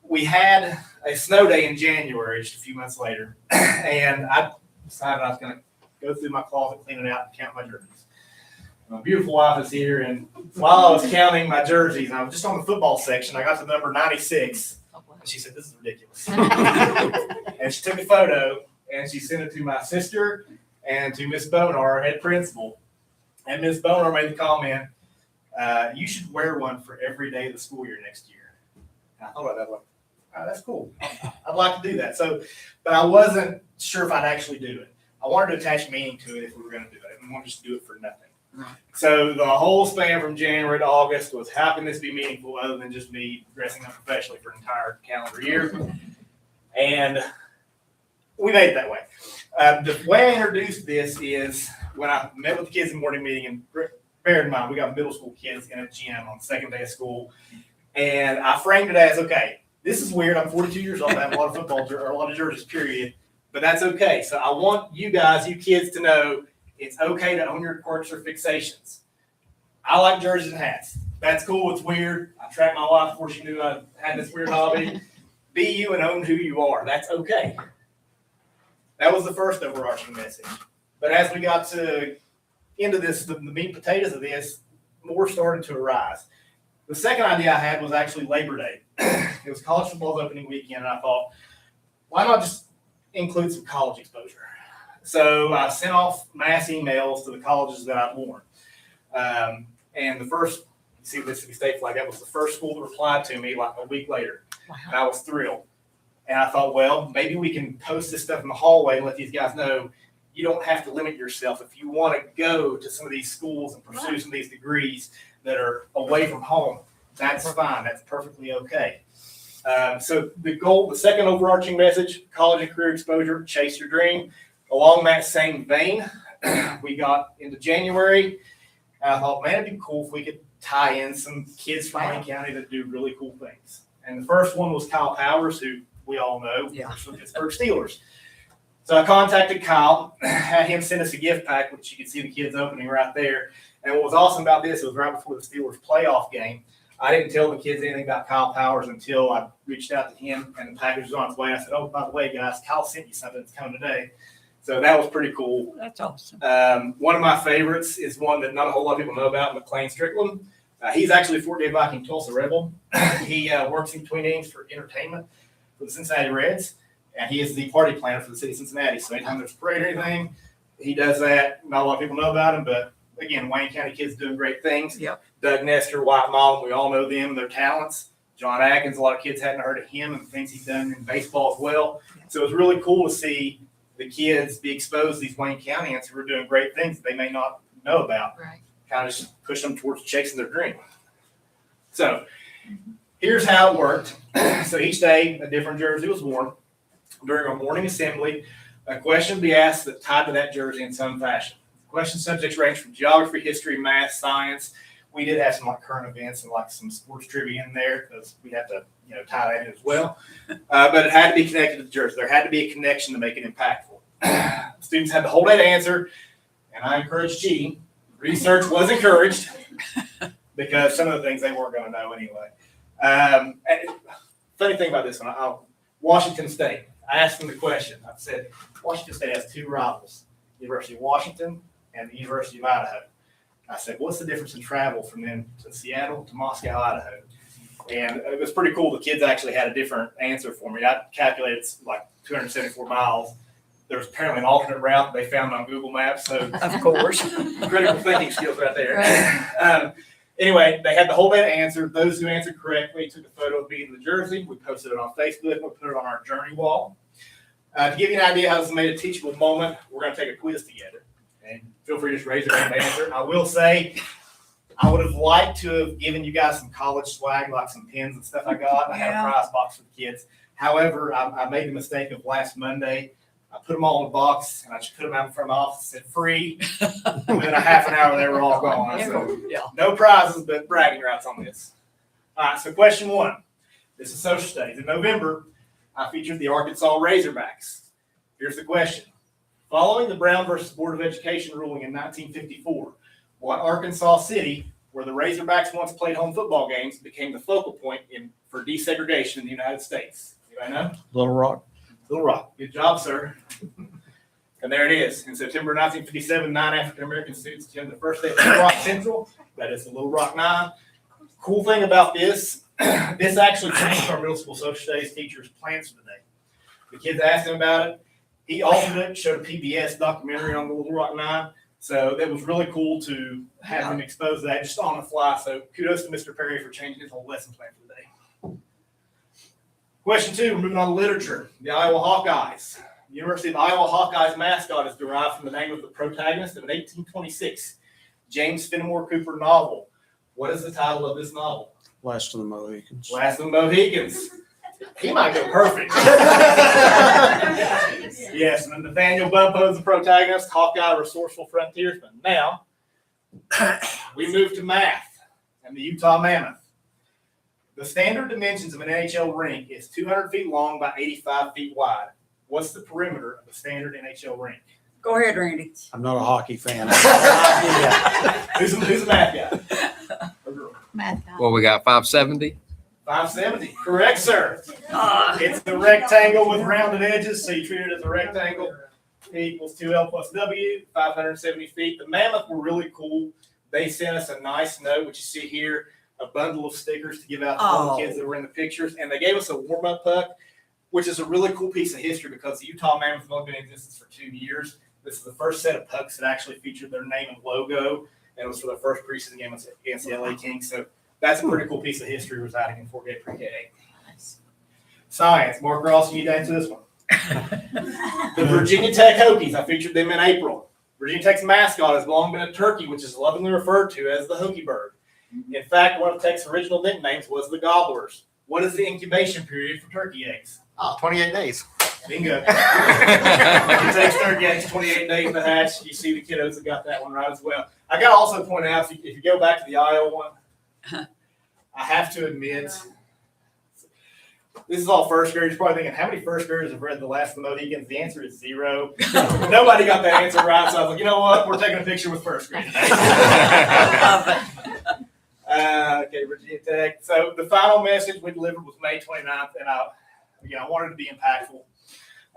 we had a snow day in January, just a few months later, and I decided I was going to go through my closet, clean it out, and count my jerseys. My beautiful wife is here, and while I was counting my jerseys, I was just on the football section. I got to number 96, and she said, "This is ridiculous." And she took a photo, and she sent it to my sister and to Miss Bonar, our head principal. And Ms. Bonar made the comment, "You should wear one for every day of the school year next year." And I thought about that, like, "Oh, that's cool. I'd like to do that." So, but I wasn't sure if I'd actually do it. I wanted to attach meaning to it if we were going to do it. I didn't want to just do it for nothing. Right. So the whole span from January to August was, how can this be meaningful other than just me dressing up professionally for an entire calendar year? And we made it that way. The way I introduced this is when I met with the kids in the morning meeting, and bear in mind, we got middle school kids in a gym on the second day of school. And I framed it as, okay, this is weird. I'm 42 years old. I have a lot of football or a lot of jerseys, period. But that's okay. So I want you guys, you kids, to know it's okay to own your quirks or fixations. I like jerseys and hats. That's cool. It's weird. I tracked my wife before she knew I had this weird hobby. Be you and own who you are. That's okay. That was the first overarching message. But as we got into this, the meat and potatoes of this, more started to arise. The second idea I had was actually Labor Day. It was college football's opening weekend, and I thought, why not just include some college exposure? So I sent off mass emails to the colleges that I'd worn. And the first, you see the Mississippi State flag, that was the first school that replied to me like a week later. Wow. And I was thrilled. And I thought, well, maybe we can post this stuff in the hallway and let these guys know you don't have to limit yourself. If you want to go to some of these schools and pursue some of these degrees that are away from home, that's fine. That's perfectly okay. So the goal, the second overarching message, college and career exposure, chase your dream. Along that same vein, we got into January, and I thought, man, it'd be cool if we could tie in some kids from Wayne County that do really cool things. And the first one was Kyle Powers, who we all know, from the Pittsburgh Steelers. So I contacted Kyle, had him send us a gift pack, which you can see the kids opening right there. And what was awesome about this, it was right before the Steelers playoff game. I didn't tell the kids anything about Kyle Powers until I reached out to him and the package was on its way. I said, "Oh, by the way, guys, Kyle sent you something that's coming today." So that was pretty cool. That's awesome. One of my favorites is one that not a whole lot of people know about, McLean Strickland. He's actually a Fort Gay Viking Tulsa Rebel. He works in between innings for entertainment for the Cincinnati Reds, and he is the party planner for the city of Cincinnati. So anytime there's a parade or anything, he does that. Not a lot of people know about him, but again, Wayne County kids doing great things. Yep. Doug Nestor, White Mullen, we all know them, their talents. John Atkins, a lot of kids hadn't heard of him and the things he's done in baseball as well. So it was really cool to see the kids be exposed to these Wayne Countyans who are doing great things that they may not know about. Right. Kind of just push them towards chasing their dream. So here's how it worked. So each day, a different jersey was worn. During our morning assembly, a question would be asked that tied to that jersey in some fashion. Question subjects range from geography, history, math, science. We did have some like current events and like some sports trivia in there because we had to, tie that in as well. But it had to be connected to the jersey. There had to be a connection to make it impactful. Students had the whole day to answer, and I encouraged cheating. Research was encouraged because some of the things they weren't going to know anyway. And funny thing about this one, Washington State. I asked them the question. I said, Washington State has two rivals, University of Washington and the University of Idaho. I said, what's the difference in travel from them to Seattle to Moscow, Idaho? And it was pretty cool. The kids actually had a different answer for me. I calculated it's like 274 miles. There was apparently an alternate route they found on Google Maps. So Of course. critical thinking skills right there. Anyway, they had the whole day to answer. Those who answered correctly took a photo of being in the jersey. We posted it on Facebook. We put it on our journey wall. To give you an idea how this made a teachable moment, we're going to take a quiz together. And feel free to just raise your hand and answer. I will say, I would have liked to have given you guys some college swag, like some pins and stuff I got. I had a prize box for the kids. However, I made the mistake of last Monday. I put them all in a box and I just put them out in front of my office and said free. And within a half an hour, they were all gone. So no prizes, but bragging rights on this. All right, so question one. This is social studies. In November, I featured the Arkansas Razorbacks. Here's the question. Following the Brown versus Board of Education ruling in 1954, what Arkansas city, where the Razorbacks once played home football games, became the focal point for desegregation in the United States? Anybody know? Little Rock. Little Rock. Good job, sir. And there it is. In September 1957, 9 African-American students attended the first day of Little Rock Central. That is the Little Rock 9. Cool thing about this, this actually changed our middle school social studies teacher's plans for the day. The kids asked him about it. He also showed a PBS documentary on the Little Rock 9. So that was really cool to have him expose that just on the fly. So kudos to Mr. Perry for changing his whole lesson plan for the day. Question two, moving on to literature. The Iowa Hawkeyes. The University of Iowa Hawkeyes mascot is derived from the name of the protagonist of an 1826 James Fenimore Cooper novel. What is the title of this novel? Last of the Mohicans. Last of the Mohicans. He might go perfect. Yes, and Nathaniel Bumppo is the protagonist, Hawkeye, resourceful frontiersman. Now, we move to math and the Utah Mammoth. The standard dimensions of an NHL rink is 200 feet long by 85 feet wide. What's the perimeter of a standard NHL rink? Go ahead, Randy. I'm not a hockey fan. Who's a math guy? Math guy. Well, we got 570. 570. Correct, sir. It's the rectangle with rounded edges, so you treat it as a rectangle. P equals 2L plus W, 570 feet. The Mammoth were really cool. They sent us a nice note, which you see here, a bundle of stickers to give out to all the kids that were in the pictures. And they gave us a warm-up puck, which is a really cool piece of history because the Utah Mammoth has only been in existence for 2 years. This is the first set of pucks that actually featured their name and logo, and it was for the first preseason game against the LA Kings. So that's a pretty cool piece of history residing in Fort Gay Pre-K. Science. Mark Ross, you need to answer this one. The Virginia Tech Hokies. I featured them in April. Virginia Tech's mascot has long been a turkey, which is lovingly referred to as the Hokie Bird. In fact, one of Tech's original nicknames was the Gobblers. What is the incubation period for turkey eggs? 28 days. Bingo. It takes turkey eggs 28 days to hatch. You see the kiddos that got that one right as well. I got to also point out, if you go back to the Iowa one, I have to admit, this is all first graders. You're probably thinking, how many first graders have read The Last of the Mohicans? The answer is 0. Nobody got that answer right, so I was like, you know what? We're taking a picture with first graders. Okay, Virginia Tech. So the final message we delivered was May 29th, and I wanted to be impactful.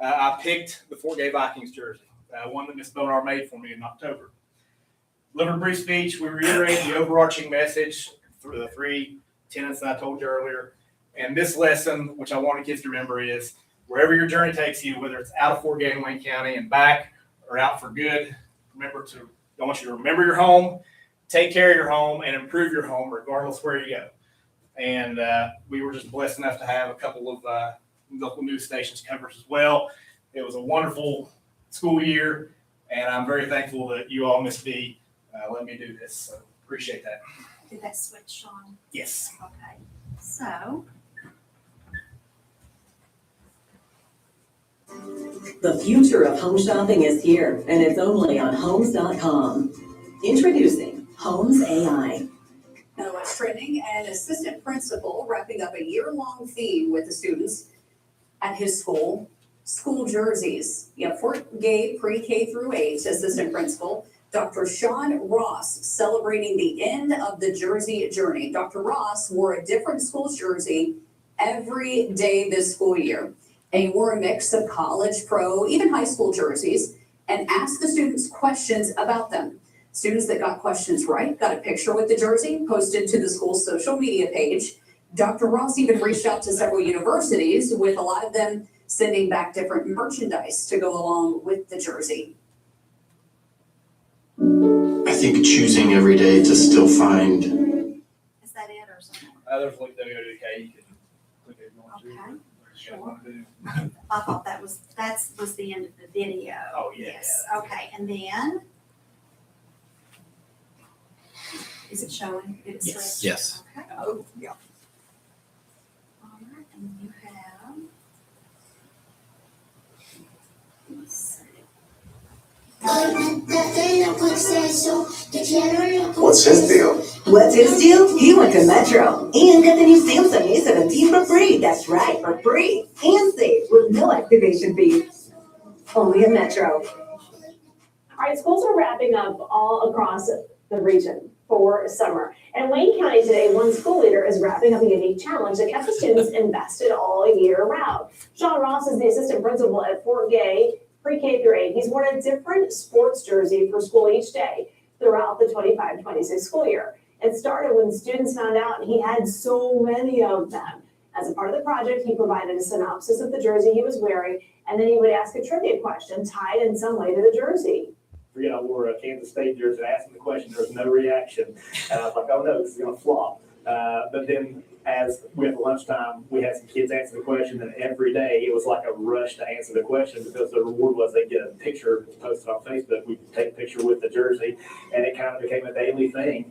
I picked the Fort Gay Vikings jersey, one that Ms. Bonar made for me in October. Delivered a brief speech. We reiterated the overarching message through the 3 tenets that I told you earlier. And this lesson, which I want kids to remember, is wherever your journey takes you, whether it's out of Fort Gay and Wayne County and back or out for good, I want you to remember your home, take care of your home, and improve your home regardless where you go. And we were just blessed enough to have a couple of local news stations cover us as well. It was a wonderful school year, and I'm very thankful that you all, Miss B, let me do this. So appreciate that. Did that switch, Sean? Yes. Okay, so. The future of home shopping is here, and it's only on Homes.com. Introducing Homes AI. Now, what's trending? An assistant principal wrapping up a year-long theme with the students at his school, school jerseys. You have Fort Gay pre-K through 8 assistant principal, Dr. Sean Ross, celebrating the end of the jersey journey. Dr. Ross wore a different school's jersey every day this school year. And he wore a mix of college, pro, even high school jerseys, and asked the students questions about them. Students that got questions right got a picture with the jersey posted to the school's social media page. Dr. Ross even reached out to several universities, with a lot of them sending back different merchandise to go along with the jersey. I think choosing every day to still find. Is that it or something? There's a link WWK. You can click it if you want to. Okay. Sure. Want to do. I thought that was the end of the video. Oh, yeah. Yes, okay, and then? Is it showing? Did it Yes. switch? Yes. Okay. Oh, yeah. All right, and you have. Let's see. What's his deal? What's his deal? He went to Metro and got the new Samsung A17 for free. That's right, for free. And safe with no activation fees. Only at Metro. All right, schools are wrapping up all across the region for summer. And Wayne County today, one school leader is wrapping up a unique challenge that kept the students invested all year round. Sean Ross is the assistant principal at Fort Gay pre-K through 8. He's worn a different sports jersey for school each day throughout the 25-26 school year. It started when students found out he had so many of them. As a part of the project, he provided a synopsis of the jersey he was wearing, and then he would ask a trivia question tied in some way to the jersey. Forget I wore a Kansas State jersey. I asked him the question. There was no reaction. And I was like, oh no, this is going to flop. But then as we had lunchtime, we had some kids answer the question, and every day it was like a rush to answer the question, because the reward was they get a picture posted on Facebook. We could take a picture with the jersey, and it kind of became a daily thing.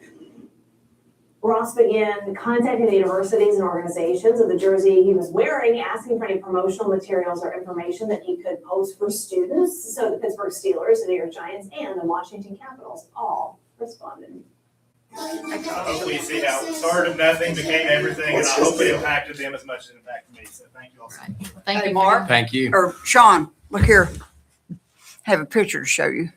Ross began contacting the universities and organizations of the jersey he was wearing, asking for any promotional materials or information that he could post for students. So the Pittsburgh Steelers, the New York Giants, and the Washington Capitals all responded. Hopefully you see how it started nothing, became everything, and I hope it impacted them as much as it impacted me. So thank you all so much. Thank Hey, you, Mark. Thank you. Or Sean, look here. Have a picture to show you.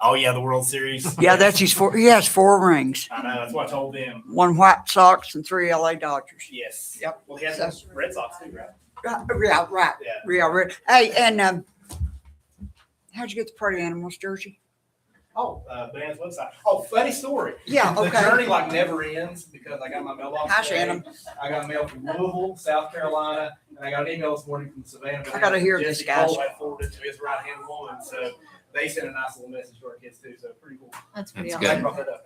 Oh yeah, the World Series. Yeah, that's he has 4 rings. I know, that's what I told them. 1 White Sox and 3 LA Dodgers. Yes. Yep. Well, he has the Red Sox too, right? Yeah, right. Yeah. Right. Hey, and how'd you get the Party Animals jersey? Oh, Band's website. Oh, funny story. Yeah, The okay. journey like never ends, because I got my mailbox. Hi, today. Shannon. I got a mail from Louisville, South Carolina, and I got an email this morning from Savannah. I gotta hear this, Jesse guys. Cole had forwarded to his right-hand woman, so they sent a nice little message to our kids too, so pretty cool. That's pretty Glad you awesome. brought that up.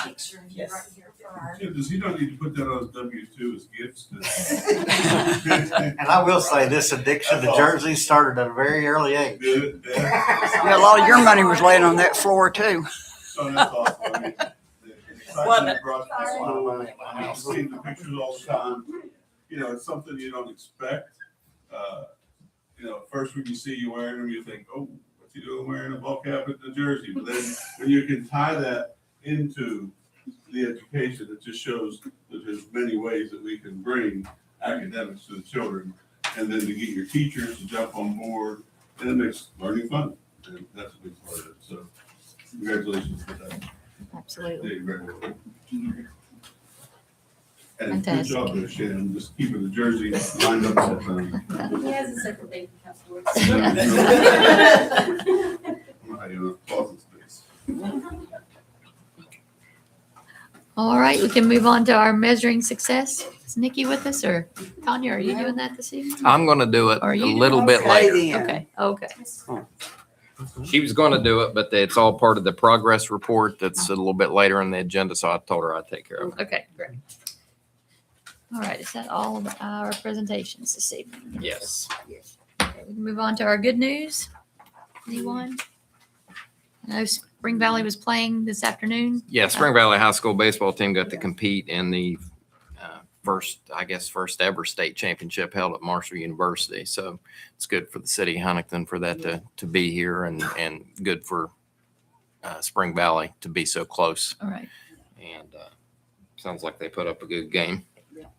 Picture of you Yes. right here for our. Jim, does he don't need to put that on his W-2 as gifts? And I will say this addiction to jerseys started at a very early age. Good. Yeah, a lot of your money was laying on that floor too. So that's awesome. I mean, the Wasn't excitement it? it brought to the school, I mean, seeing the pictures all the time, you know, it's something you don't expect. You know, first when you see you wearing them, you think, oh, what's he doing wearing a ball cap and the jersey? But then when you can tie that into the education, it just shows that there's many ways that we can bring academics to the children, and then to get your teachers to jump on board, and it makes learning fun. And that's a big part of it. So congratulations for that. Absolutely. Did very well. And good Fantastic. job there, Shannon, just keeping the jersey lined up all the time. He has a separate bank account for I, closet space. All right, we can move on to our measuring success. Is Nikki with us, or Tanya, are you doing that this evening? I'm going to do it Are a you little bit Okay, later. then. Okay, She was going to do it, but it's all part of the progress report that's a little bit later in the agenda, so I told her I'd take care of it. okay, great. All right, is that all of our presentations this evening? Yes. Okay, we can move on to our good news. Anyone? I know Spring Valley was playing this afternoon. Yeah, Spring Valley High School baseball team got to compete in the first ever state championship held at Marshall University. So it's good for the city of Huntington for that to be here, and good for Spring Valley to be so close. All right. And sounds like they put up a good game.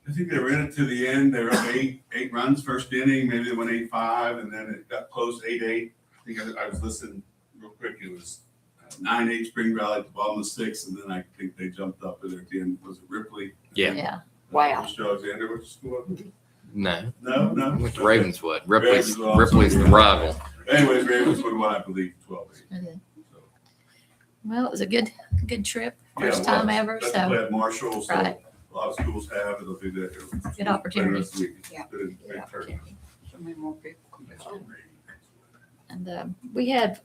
I think they were in it to the end. They were up eight runs first inning. Maybe they went 8-5, and then it got close 8-8. I think I was listening real quick. It was 9-8 Spring Valley at the bottom of the sixth, and then I think they jumped up there at the end. Was it Ripley? Yeah. Yeah. Wow. Mr. Alexander, which school? No. No. I went to Ravenswood. Ripley's Ravenswood. the rival. Anyways, Ravenswood won, I believe, 12-8. Okay. Well, it was a good trip. Yeah, First well, time ever, got to play so at Marshall, so Right. a lot of schools have. It'll be good. Good opportunity. Yeah. Good turnout. So many more people come. And we have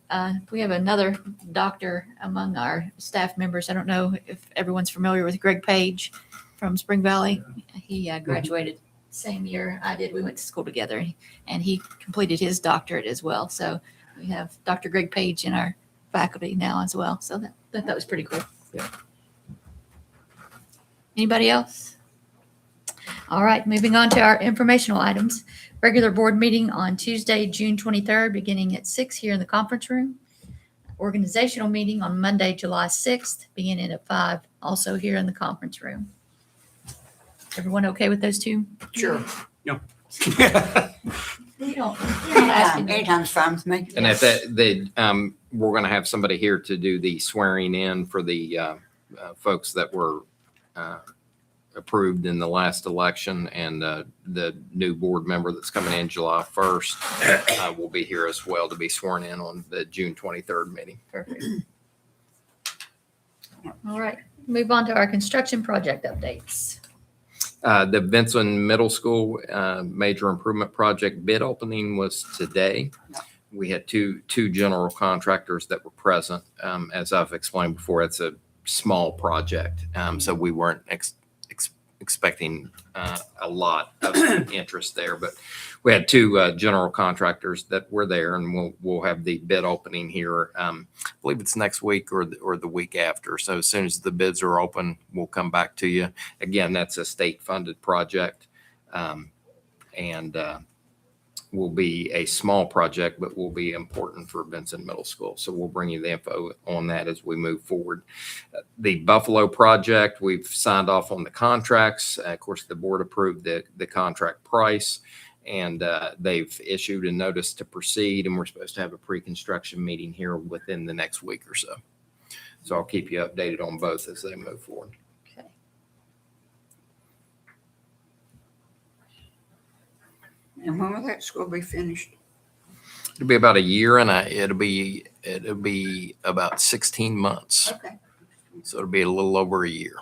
another doctor among our staff members. I don't know if everyone's familiar with Greg Page from Spring Valley. He graduated same year I did. We went to school together, and he completed his doctorate as well. So we have Dr. Greg Page in our faculty now as well. So that was pretty cool. Yeah. Anybody else? All right, moving on to our informational items. Regular board meeting on Tuesday, June 23rd, beginning at 6 here in the conference room. Organizational meeting on Monday, July 6th, beginning at 5, also here in the conference room. Everyone okay with those two? Sure. We don't. Anytime's fine with me. And we're going to have somebody here to do the swearing in for the folks that were approved in the last election, and the new board member that's coming in July 1st will be here as well to be sworn in on the June 23rd meeting. Perfect. All right, move on to our construction project updates. The Vincent Middle School major improvement project bid opening was today. We had two general contractors that were present. As I've explained before, it's a small project, so we weren't expecting a lot of interest there, but we had two general contractors that were there, and we'll have the bid opening here. I believe it's next week or the week after. So as soon as the bids are open, we'll come back to you. Again, that's a state funded project, and will be a small project, but will be important for Vincent Middle School. So we'll bring you the info on that as we move forward. The Buffalo project, we've signed off on the contracts. Of course, the board approved the contract price, and they've issued a notice to proceed, and we're supposed to have a pre-construction meeting here within the next week or so. So I'll keep you updated on both as they move forward. Okay. And when will that school be finished? It'll be about a year, and it'll be about 16 months. Okay. So it'll be a little over a year.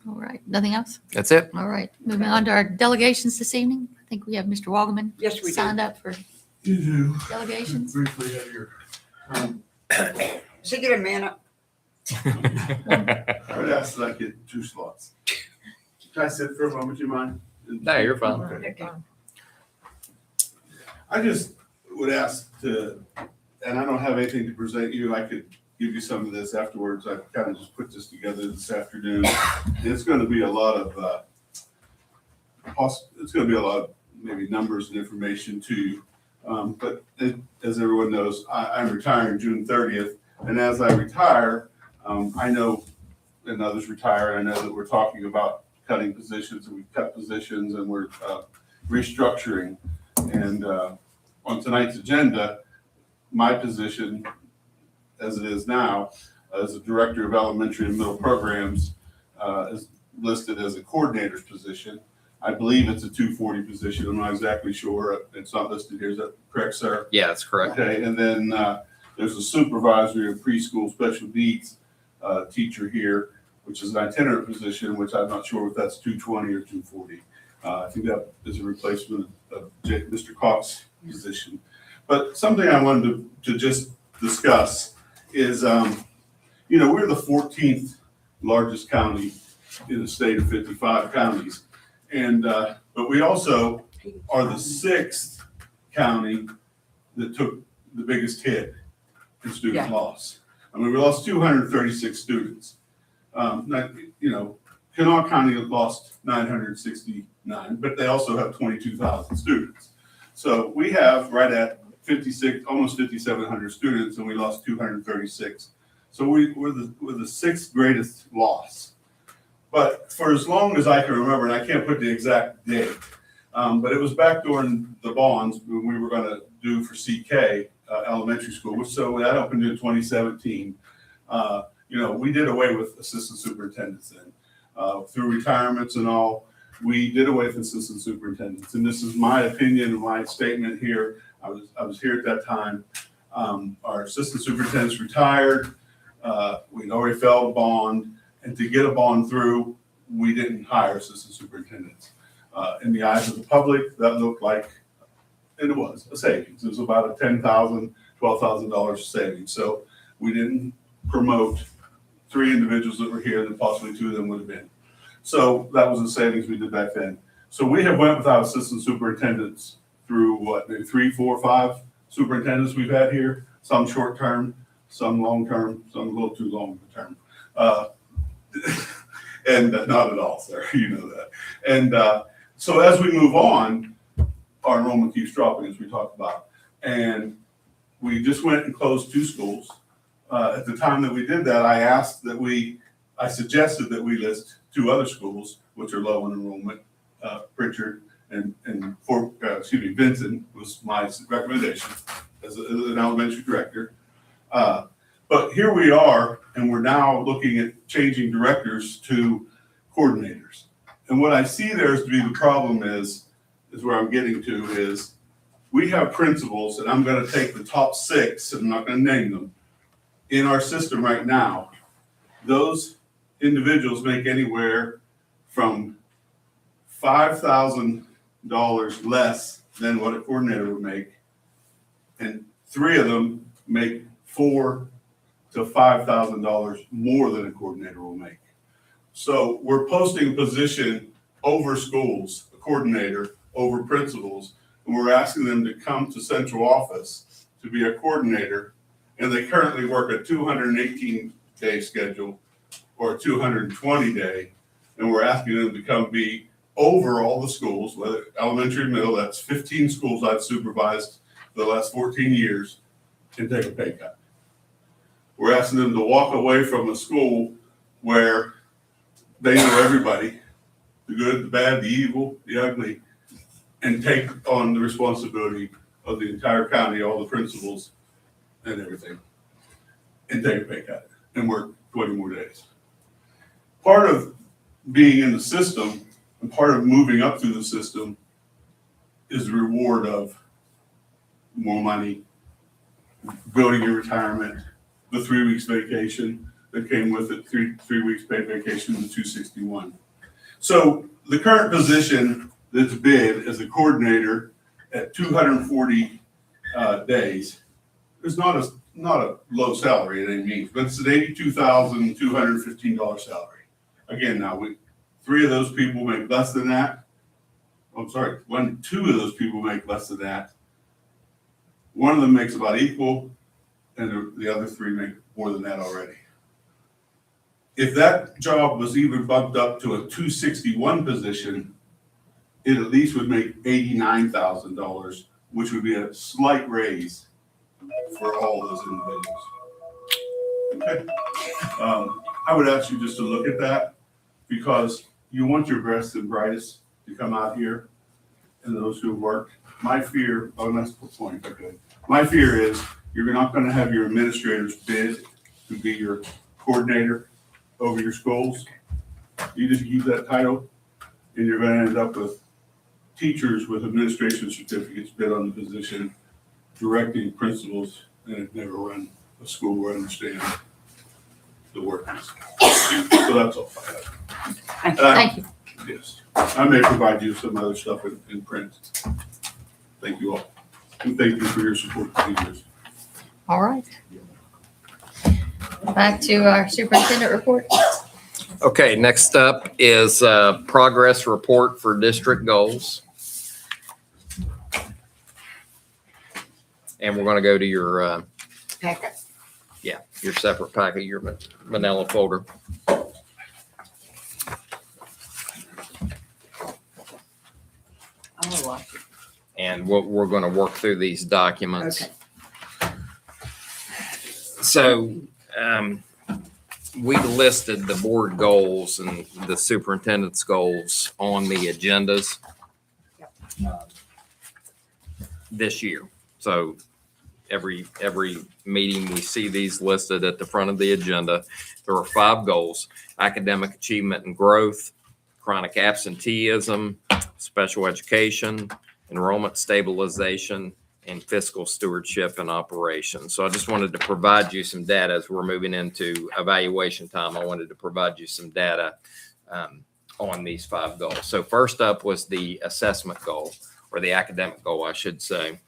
All right, nothing else? That's it. All right, moving on to our delegations this evening. I think we have Mr. Walgeman. Yes, we do. Signed up for You do. delegations. Briefly have your, Does he get a minute? I would ask that I get 2 slots. Can I sit for a moment, do you mind? No, you're fine. Okay. I just would ask to, and I don't have anything to present you, I could give you some of this afterwards. I kind of just put this together this afternoon. It's going to be a lot of, it's going to be a lot of maybe numbers and information too. But as everyone knows, I'm retiring June 30th. And as I retire, I know, and others retire, I know that we're talking about cutting positions, and we've cut positions, and we're restructuring. And on tonight's agenda, my position, as it is now, as a director of elementary and middle programs, is listed as a coordinator's position. I believe it's a 240 position. I'm not exactly sure. It's not listed here. Is that correct, sir? Yeah, that's correct. Okay, and then there's a supervisory of preschool special needs teacher here, which is an itinerant position, which I'm not sure if that's 220 or 240. I think that is a replacement of Mr. Cox's position. But something I wanted to just discuss is, we're the 14th largest county in the state of 55 counties. And, but we also are the 6th county that took the biggest hit in student loss. I mean, we lost 236 students. Kanawha County lost 969, but they also have 22,000 students. So we have right at 56, almost 5,700 students, and we lost 236. So we're the 6th greatest loss. But for as long as I can remember, and I can't put the exact date, but it was back during the bonds when we were going to do for CK Elementary School, which so that opened in 2017. We did away with assistant superintendents then. Through retirements and all, we did away with assistant superintendents. And this is my opinion and my statement here. I was here at that time. Our assistant superintendents retired. We'd already filled a bond. And to get a bond through, we didn't hire assistant superintendents. In the eyes of the public, that looked like, and it was a savings. It was about a $10,000, $12,000 savings. So we didn't promote 3 individuals that were here, that possibly 2 of them would have been. So that was the savings we did back then. So we have went without assistant superintendents through maybe 3, 4, 5 superintendents we've had here. Some short term, some long term, some a little too long term. And not at all, sir. You know that. And so as we move on, our enrollment keeps dropping, as we talked about. And we just went and closed 2 schools. At the time that we did that, I suggested that we list 2 other schools, which are low in enrollment. Pritchard and Vincent was my recommendation as an elementary director. But here we are, and we're now looking at changing directors to coordinators. And what I see there is to be the problem is where I'm getting to is we have principals, and I'm going to take the top 6, and I'm not going to name them, in our system right now. Those individuals make anywhere from $5,000 less than what a coordinator would make, and 3 of them make $4,000 to $5,000 more than a coordinator will make. So we're posting a position over schools, a coordinator over principals, and we're asking them to come to central office to be a coordinator, and they currently work a 218-day schedule or a 220-day, and we're asking them to come be over all the schools, whether elementary, middle, that's 15 schools I've supervised for the last 14 years, and take a pay cut. We're asking them to walk away from a school where they know everybody, the good, the bad, the evil, the ugly, and take on the responsibility of the entire county, all the principals and everything, and take a pay cut and work 20 more days. Part of being in the system and part of moving up through the system is the reward of more money, building your retirement, the 3 weeks vacation that came with it, three weeks paid vacation, the 261. So the current position that's bid as a coordinator at 240 days is not a low salary at any means, but it's an $82,215 salary. Again, now 3 of those people make less than that. I'm sorry, 2 of those people make less than that. 1 of them makes about equal, and the other 3 make more than that already. If that job was even bumped up to a 261 position, it at least would make $89,000, which would be a slight raise for all those individuals. Okay. I would ask you just to look at that, because you want your best and brightest to come out here, and those who have worked. My fear, that's the point, okay. My fear is you're not going to have your administrators bid to be your coordinator over your schools. You just use that title. and you're gonna end up with teachers with administration certificates bid on the position, directing principals, and have never run a school or understand the workings. So that's all I have. Thank you. Yes, I may provide you some other stuff in print. Thank you all, and thank you for your support for the years. All right. Back to our superintendent report. Okay, next up is progress report for district goals. And we're going to go to your, Packet. your separate packet, your manila folder. Oh, And we're going to work through these documents. okay. So we listed the board goals and the superintendent's goals on the agendas this year. So every meeting, we see these listed at the front of the agenda. There are 5 goals: academic achievement and growth, chronic absenteeism, special education, enrollment stabilization, and fiscal stewardship and operations. So I just wanted to provide you some data as we're moving into evaluation time. I wanted to provide you some data on these 5 goals. So first up was the assessment goal, or the academic goal, I should say.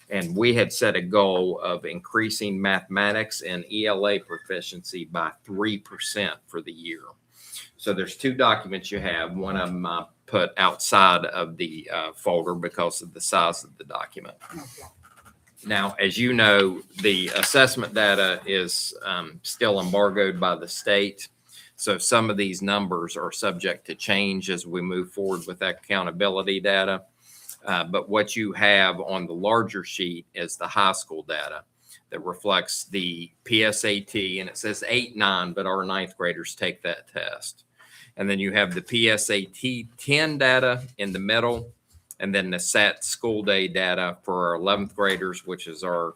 And we had set a goal of increasing mathematics and ELA proficiency by 3% for the year. So there's 2 documents you have. One of them I put outside of the folder because of the size of the document. Now, as you know, the assessment data is still embargoed by the state. So some of these numbers are subject to change as we move forward with accountability data. But what you have on the larger sheet is the high school data that reflects the PSAT, and it says 8, 9, but our 9th graders take that test. And then you have the PSAT 10 data in the middle, and then the SAT school day data for our 11th graders, which is our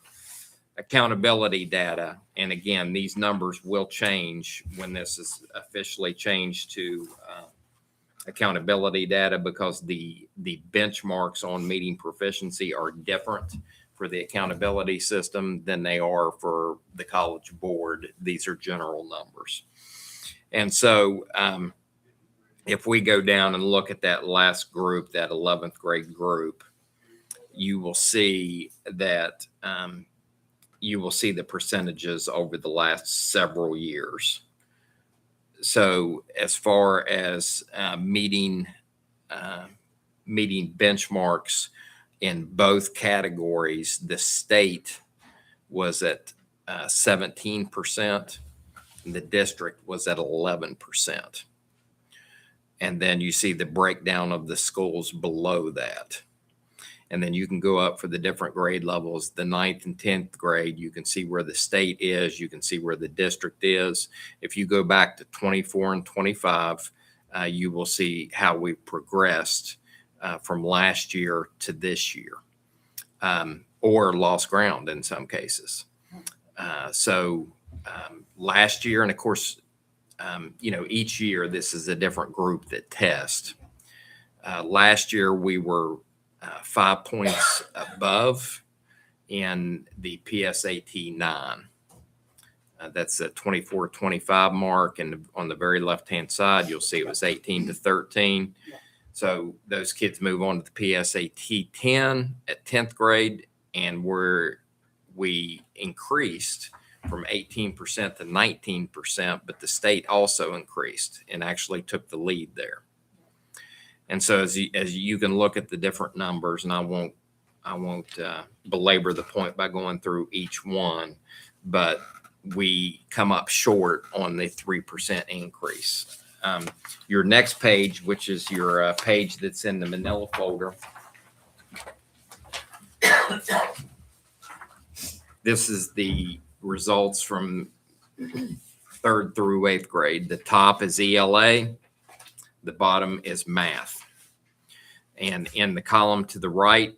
accountability data. And again, these numbers will change when this is officially changed to accountability data, because the benchmarks on meeting proficiency are different for the accountability system than they are for the College Board. These are general numbers. And so if we go down and look at that last group, that 11th grade group, you will see that you will see the percentages over the last several years. So as far as meeting benchmarks in both categories, the state was at 17%, and the district was at 11%. And then you see the breakdown of the schools below that. And then you can go up for the different grade levels. The 9th and 10th grade, you can see where the state is. You can see where the district is. If you go back to 24 and 25, you will see how we've progressed from last year to this year, or lost ground in some cases. So last year, and of course, each year this is a different group that tests. Last year we were 5 points above in the PSAT 9. That's a 24-25 mark. And on the very left-hand side, you'll see it was 18 to 13. So those kids move on to the PSAT 10 at 10th grade, and we increased from 18% to 19%, but the state also increased and actually took the lead there. And so as you can look at the different numbers, and I won't belabor the point by going through each one, but we come up short on the 3% increase. Your next page, which is your page that's in the manila folder, this is the results from 3rd through 8th grade. The top is ELA. The bottom is math. And in the column to the right,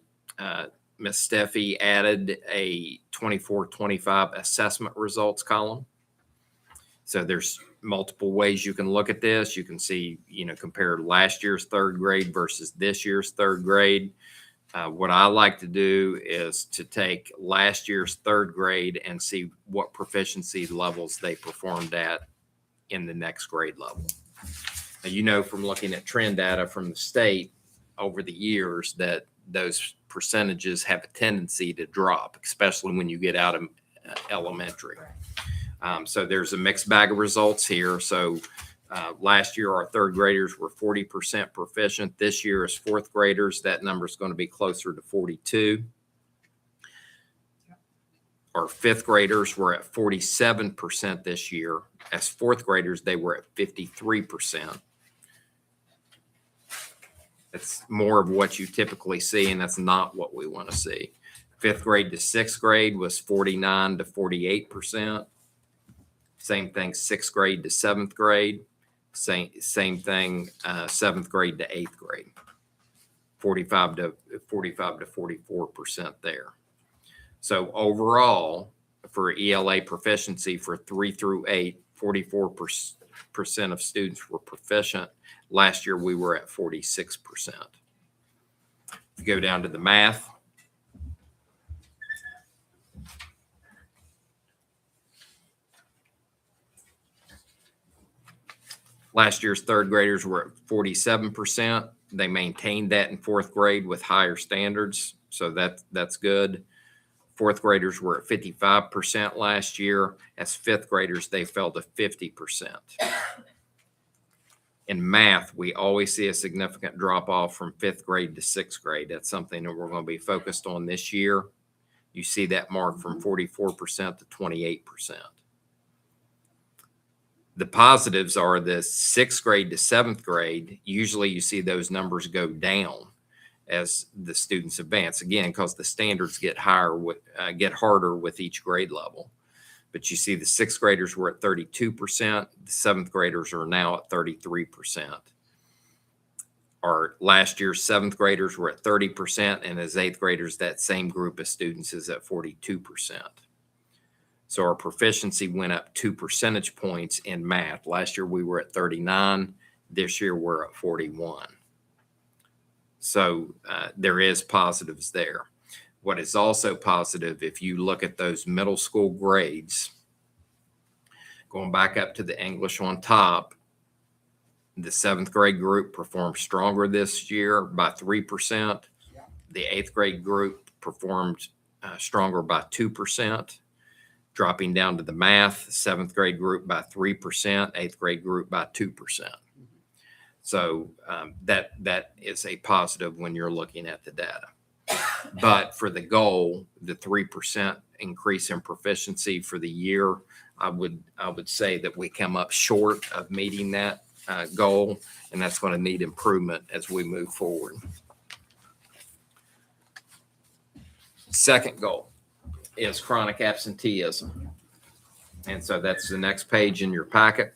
Ms. Steffi added a 24-25 assessment results column. So there's multiple ways you can look at this. You can see, compare last year's third grade versus this year's third grade. What I like to do is to take last year's third grade and see what proficiency levels they performed at in the next grade level. Now, from looking at trend data from the state over the years that those percentages have a tendency to drop, especially when you get out of elementary. So there's a mixed bag of results here. So last year, our third graders were 40% proficient. This year, as fourth graders, that number is going to be closer to 42. Our fifth graders were at 47% this year. As fourth graders, they were at 53%. That's more of what you typically see, and that's not what we want to see. Fifth grade to sixth grade was 49 to 48%. Same thing, sixth grade to seventh grade. Same thing, seventh grade to eighth grade. 45 to 44% there. So overall, for ELA proficiency for 3 through 8, 44% of students were proficient. Last year, we were at 46%. If you go down to the math, last year's third graders were at 47%. They maintained that in fourth grade with higher standards, so that's good. Fourth graders were at 55% last year. As fifth graders, they fell to 50%. In math, we always see a significant drop off from fifth grade to sixth grade. That's something that we're going to be focused on this year. You see that mark from 44% to 28%. The positives are the sixth grade to seventh grade. Usually you see those numbers go down as the students advance, again, because the standards get harder with each grade level. But you see the sixth graders were at 32%. The seventh graders are now at 33%. Our last year's seventh graders were at 30%, and as eighth graders, that same group of students is at 42%. So our proficiency went up 2 percentage points in math. Last year we were at 39. This year we're at 41. So there is positives there. What is also positive, if you look at those middle school grades, going back up to the English on top, the seventh grade group performed stronger this year by 3%. The eighth grade group performed stronger by 2%. Dropping down to the math, seventh grade group by 3%, eighth grade group by 2%. So that is a positive when you're looking at the data. But for the goal, the 3% increase in proficiency for the year, I would say that we come up short of meeting that goal, and that's going to need improvement as we move forward. Second goal is chronic absenteeism. And so that's the next page in your packet.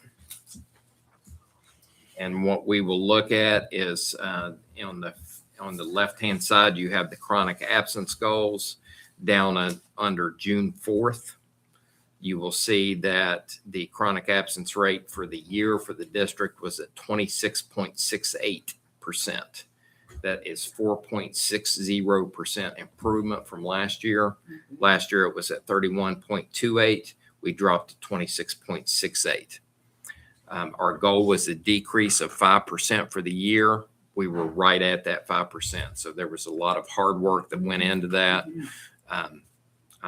And what we will look at is on the left-hand side, you have the chronic absence goals. Down under June 4th, you will see that the chronic absence rate for the year for the district was at 26.68%. That is 4.60% improvement from last year. Last year it was at 31.28. We dropped to 26.68. Our goal was a decrease of 5% for the year. We were right at that 5%. So there was a lot of hard work that went into that. I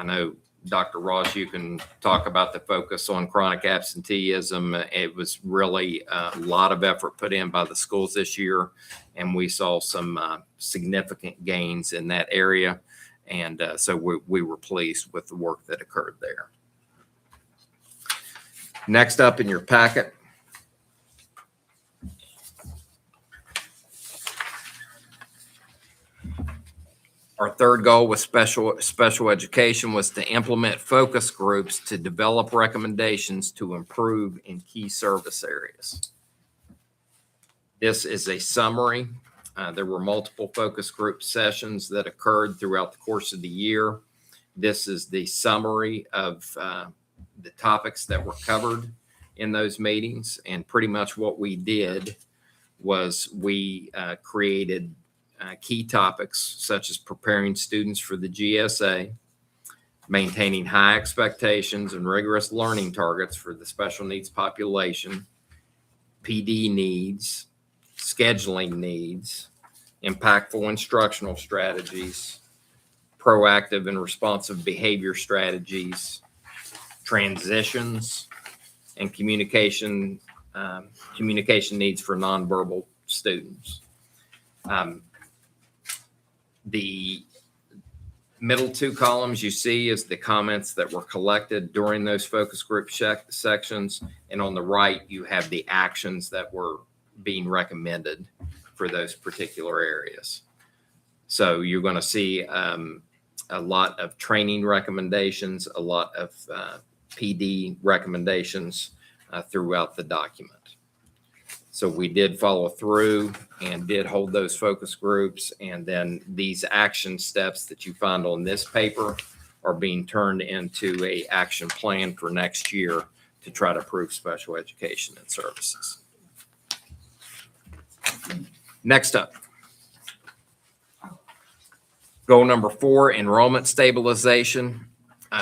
know, Dr. Ross, you can talk about the focus on chronic absenteeism. It was really a lot of effort put in by the schools this year, and we saw some significant gains in that area. And so we were pleased with the work that occurred there. Next up in your packet, our third goal with special education was to implement focus groups to develop recommendations to improve in key service areas. This is a summary. There were multiple focus group sessions that occurred throughout the course of the year. This is the summary of the topics that were covered in those meetings. And pretty much what we did was we created key topics such as preparing students for the GSA, maintaining high expectations and rigorous learning targets for the special needs population, PD needs, scheduling needs, impactful instructional strategies, proactive and responsive behavior strategies, transitions, and communication needs for nonverbal students. The middle two columns you see is the comments that were collected during those focus group sections. And on the right, you have the actions that were being recommended for those particular areas. So you're going to see a lot of training recommendations, a lot of PD recommendations throughout the document. So we did follow through and did hold those focus groups. And then these action steps that you find on this paper are being turned into a action plan for next year to try to improve special education and services. Next up, goal number 4, enrollment stabilization.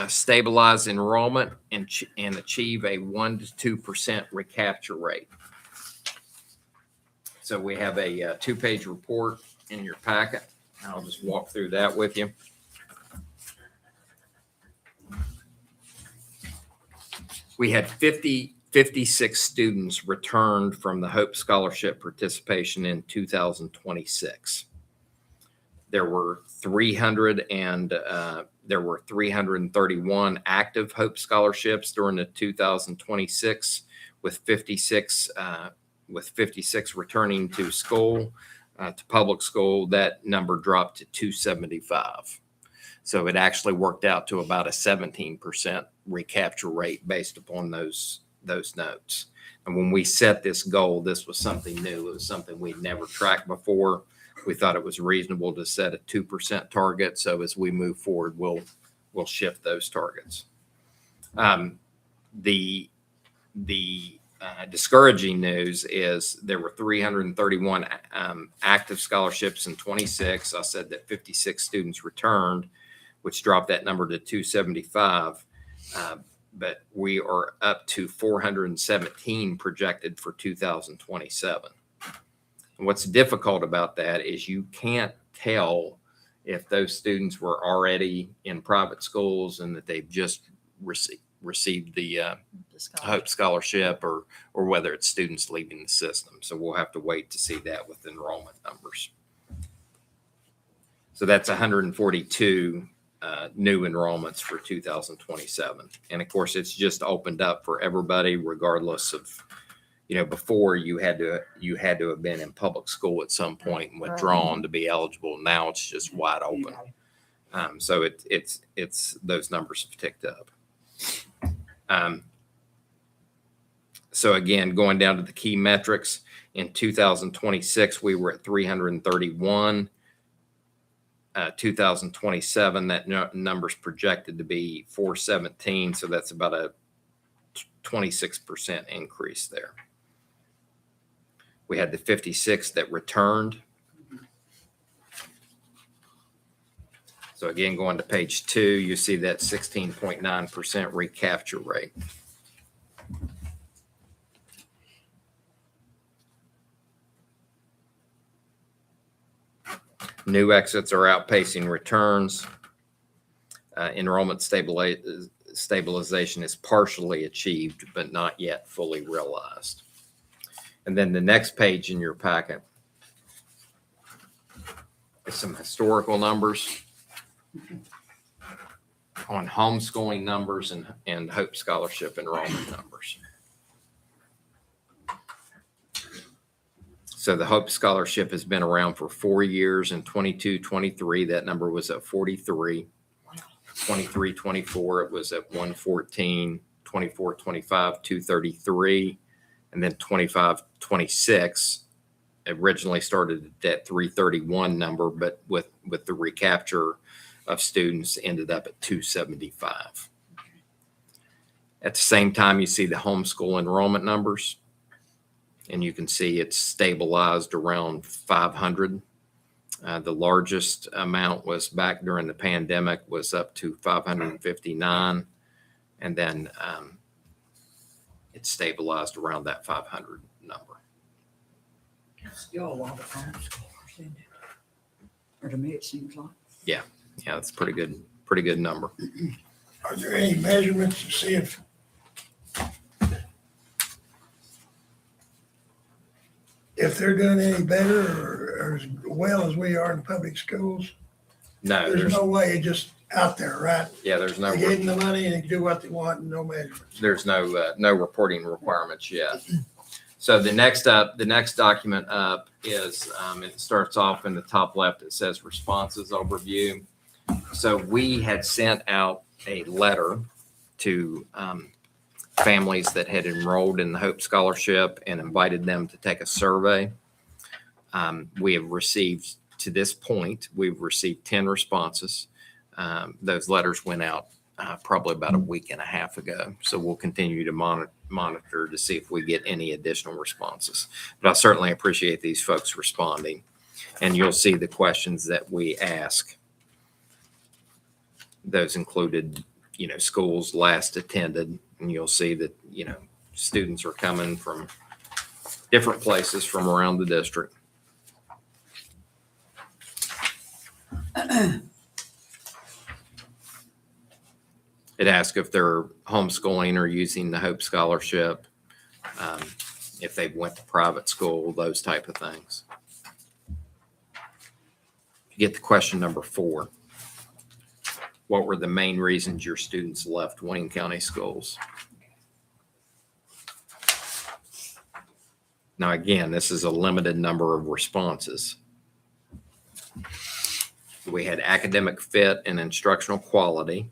Stabilize enrollment and achieve a 1 to 2% recapture rate. So we have a 2-page report in your packet. I'll just walk through that with you. We had 56 students returned from the Hope Scholarship participation in 2026. There were 331 active Hope Scholarships during the 2026, with 56 returning to school, to public school. That number dropped to 275. So it actually worked out to about a 17% recapture rate based upon those notes. And when we set this goal, this was something new. It was something we'd never tracked before. We thought it was reasonable to set a 2% target. So as we move forward, we'll shift those targets. The discouraging news is there were 331 active scholarships in 26. I said that 56 students returned, which dropped that number to 275. But we are up to 417 projected for 2027. And what's difficult about that is you can't tell if those students were already in private schools and that they've just received the Hope Scholarship, or whether it's students leaving the system. So we'll have to wait to see that with enrollment numbers. So that's 142 new enrollments for 2027. And of course, it's just opened up for everybody, regardless of, before you had to have been in public school at some point and withdrawn to be eligible. Now it's just wide open. So it's those numbers have ticked up. So again, going down to the key metrics, in 2026, we were at 331. 2027, that number's projected to be 417. So that's about a 26% increase there. We had the 56 that returned. So again, going to page 2, you see that 16.9% recapture rate. New exits are outpacing returns. Enrollment stabilization is partially achieved, but not yet fully realized. And then the next page in your packet is some historical numbers on homeschooling numbers and Hope Scholarship enrollment numbers. So the Hope Scholarship has been around for 4 years. In 22-23, that number was at 43. 23-24, it was at 114. 24-25, 233. And then 25-26 originally started at that 331 number, but with the recapture of students ended up at 275. At the same time, you see the homeschool enrollment numbers, and you can see it's stabilized around 500. The largest amount was back during the pandemic, was up to 559, and then it stabilized around that 500 number. Still a lot of homeschoolers, isn't it? Or to me, it seems like. Yeah, that's pretty good number. Are there any measurements to see if they're doing any better or as well as we are in public schools? No, There's no way, it's just out there, right? there's no They gave them the money and they can do what they want and no measurements. there's no reporting requirements yet. So the next document up is, it starts off in the top left. It says responses overview. So we had sent out a letter to families that had enrolled in the Hope Scholarship and invited them to take a survey. We have received, to this point, we've received 10 responses. Those letters went out probably about a week and a half ago. So we'll continue to monitor to see if we get any additional responses. But I certainly appreciate these folks responding. And you'll see the questions that we ask. Those included, schools last attended, and you'll see that, students are coming from different places from around the district. It asks if they're homeschooling or using the Hope Scholarship, if they went to private school, those type of things. You get to question number 4. What were the main reasons your students left Wayne County schools? Now, again, this is a limited number of responses. We had academic fit and instructional quality,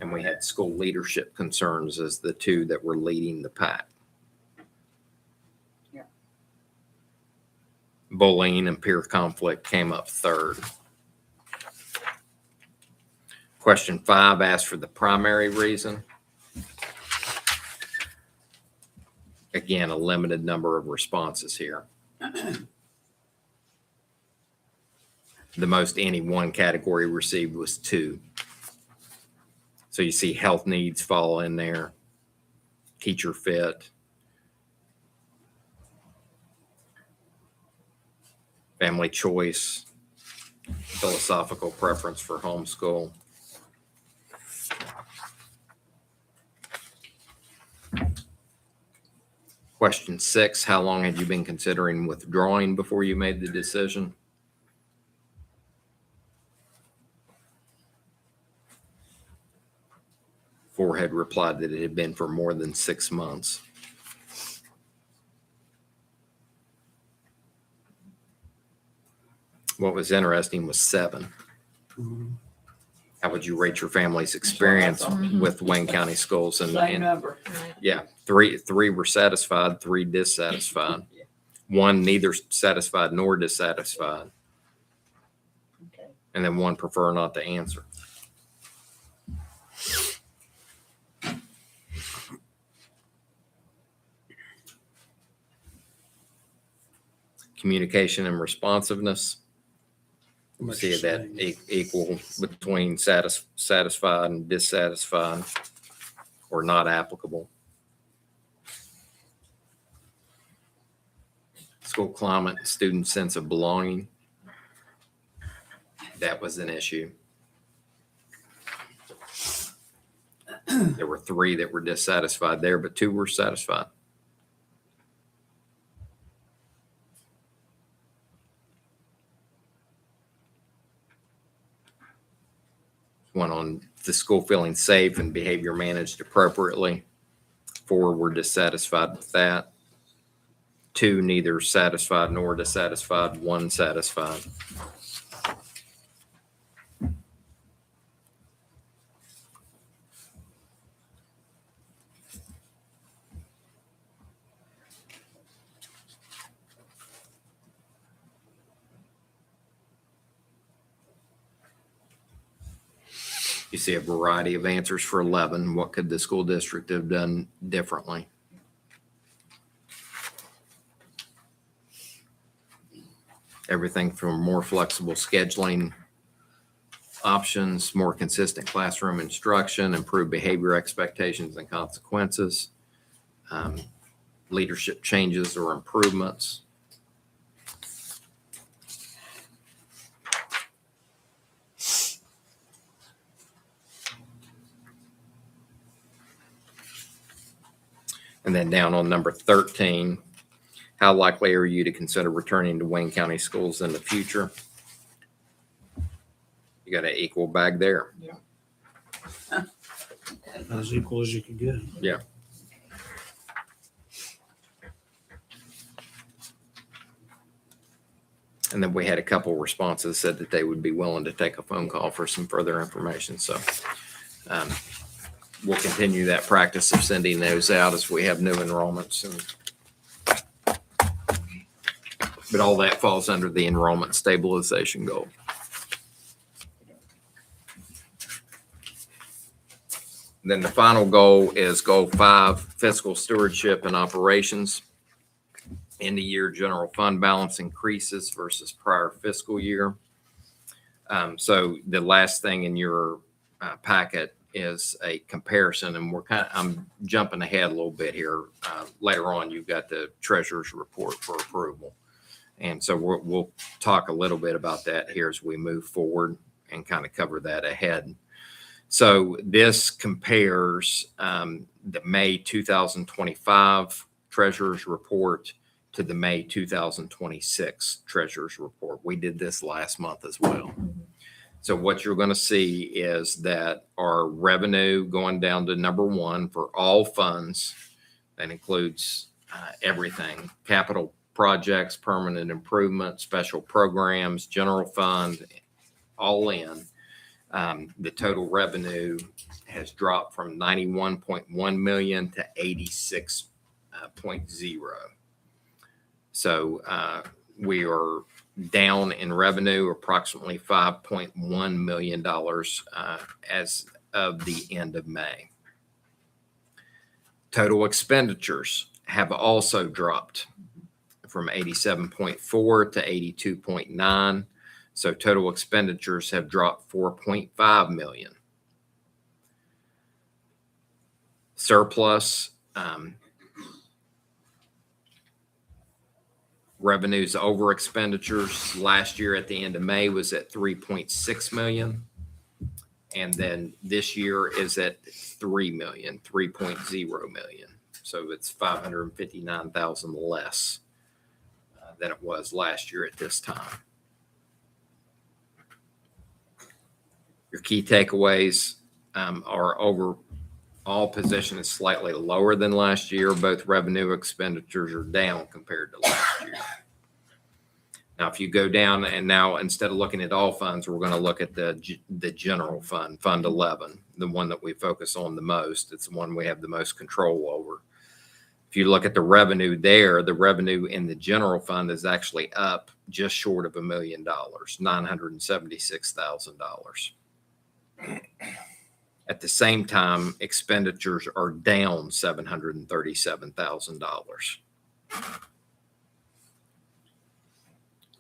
and we had school leadership concerns as the two that were leading the pack. Yeah. Bullying and peer conflict came up third. Question 5 asked for the primary reason. Again, a limited number of responses here. The most any one category received was 2. So you see health needs fall in there, teacher fit, family choice, philosophical preference for homeschool. Question 6, how long had you been considering withdrawing before you made the decision? Four had replied that it had been for more than 6 months. What was interesting was 7. How would you rate your family's experience with Wayne County schools? Same number. Yeah, three were satisfied, 3 dissatisfied. 1 neither satisfied nor dissatisfied. Okay. And then 1 prefer not to answer. Communication and responsiveness. You see that equal between satisfied and dissatisfied or not applicable. School climate, student sense of belonging. That was an issue. There were 3 that were dissatisfied there, but 2 were satisfied. One on the school feeling safe and behavior managed appropriately. 4 were dissatisfied with that. 2 neither satisfied nor dissatisfied. 1 satisfied. You see a variety of answers for 11. What could the school district have done differently? Everything from more flexible scheduling options, more consistent classroom instruction, improved behavior expectations and consequences, leadership changes or improvements. And then down on number 13, how likely are you to consider returning to Wayne County schools in the future? You got an equal bag there. As equal as you can get. Yeah. And then we had a couple responses said that they would be willing to take a phone call for some further information. So we'll continue that practice of sending those out as we have new enrollments. But all that falls under the enrollment stabilization goal. Then the final goal is goal 5, fiscal stewardship and operations. End of year general fund balance increases versus prior fiscal year. So the last thing in your packet is a comparison, and I'm jumping ahead a little bit here. Later on, you've got the treasurer's report for approval. And so we'll talk a little bit about that here as we move forward and kind of cover that ahead. So this compares the May 2025 treasurer's report to the May 2026 treasurer's report. We did this last month as well. So what you're going to see is that our revenue going down to number 1 for all funds. That includes everything: capital projects, permanent improvement, special programs, general fund, all in. The total revenue has dropped from 91.1 million to 86.0. So we are down in revenue approximately $5.1 million as of the end of May. Total expenditures have also dropped from 87.4 to 82.9. So total expenditures have dropped 4.5 million. Surplus revenues over expenditures last year at the end of May was at 3.6 million. And then this year is at 3 million, 3.0 million. So it's 559,000 less than it was last year at this time. Your key takeaways are overall position is slightly lower than last year. Both revenue expenditures are down compared to last year. Now, if you go down and now instead of looking at all funds, we're going to look at the general fund, Fund 11, the one that we focus on the most. It's the one we have the most control over. If you look at the revenue there, the revenue in the general fund is actually up just short of $1 million, $976,000. At the same time, expenditures are down $737,000.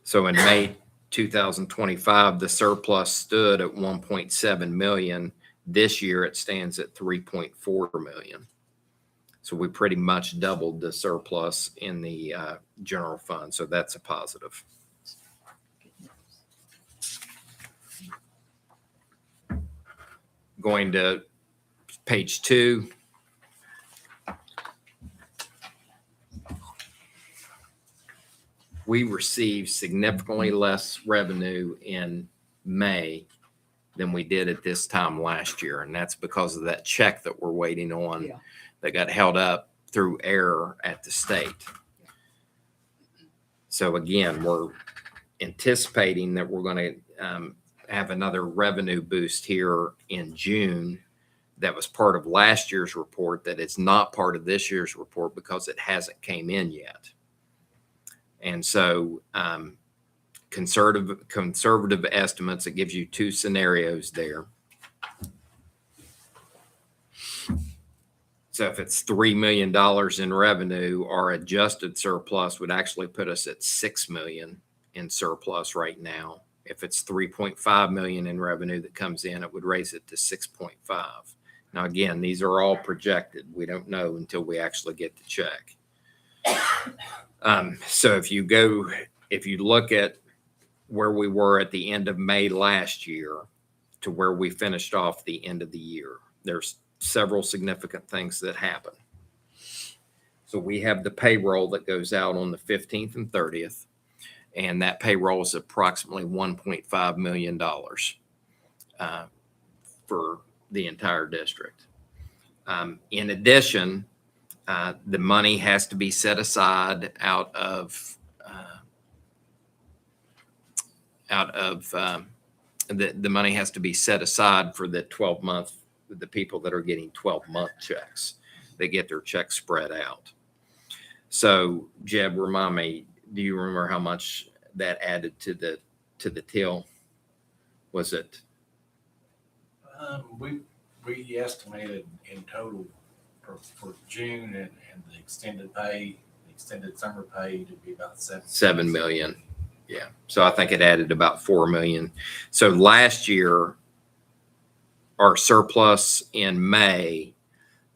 So in May 2025, the surplus stood at 1.7 million. This year it stands at 3.4 million. So we pretty much doubled the surplus in the general fund. So that's a positive. Going to page 2. We received significantly less revenue in May than we did at this time last year. And that's because of that check that we're waiting on that got held up through error at the state. So again, we're anticipating that we're going to have another revenue boost here in June. That was part of last year's report. That is not part of this year's report because it hasn't came in yet. And so conservative estimates, it gives you 2 scenarios there. So if it's $3 million in revenue, our adjusted surplus would actually put us at 6 million in surplus right now. If it's 3.5 million in revenue that comes in, it would raise it to 6.5. Now, again, these are all projected. We don't know until we actually get the check. So if you look at where we were at the end of May last year to where we finished off the end of the year, there's several significant things that happen. So we have the payroll that goes out on the 15th and 30th, and that payroll is approximately $1.5 million for the entire district. In addition, the money has to be set aside out of the money has to be set aside for the 12-month, the people that are getting 12-month checks. They get their checks spread out. So Jeb, remind me, do you remember how much that added to the till? Was it? We estimated in total for June and the extended pay, the extended summer pay to be about 7 million. Yeah. So I think it added about 4 million. So last year, our surplus in May,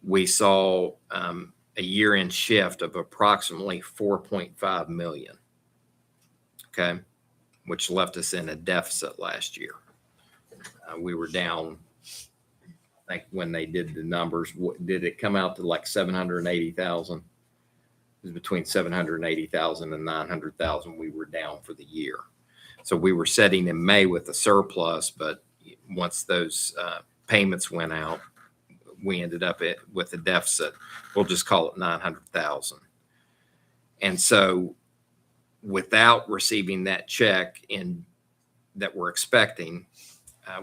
we saw a year-end shift of approximately 4.5 million. Okay. Which left us in a deficit last year. We were down, I think when they did the numbers, did it come out to like 780,000? It was between 780,000 and 900,000 we were down for the year. So we were sitting in May with a surplus, but once those payments went out, we ended up with a deficit. We'll just call it 900,000. And so without receiving that check that we're expecting,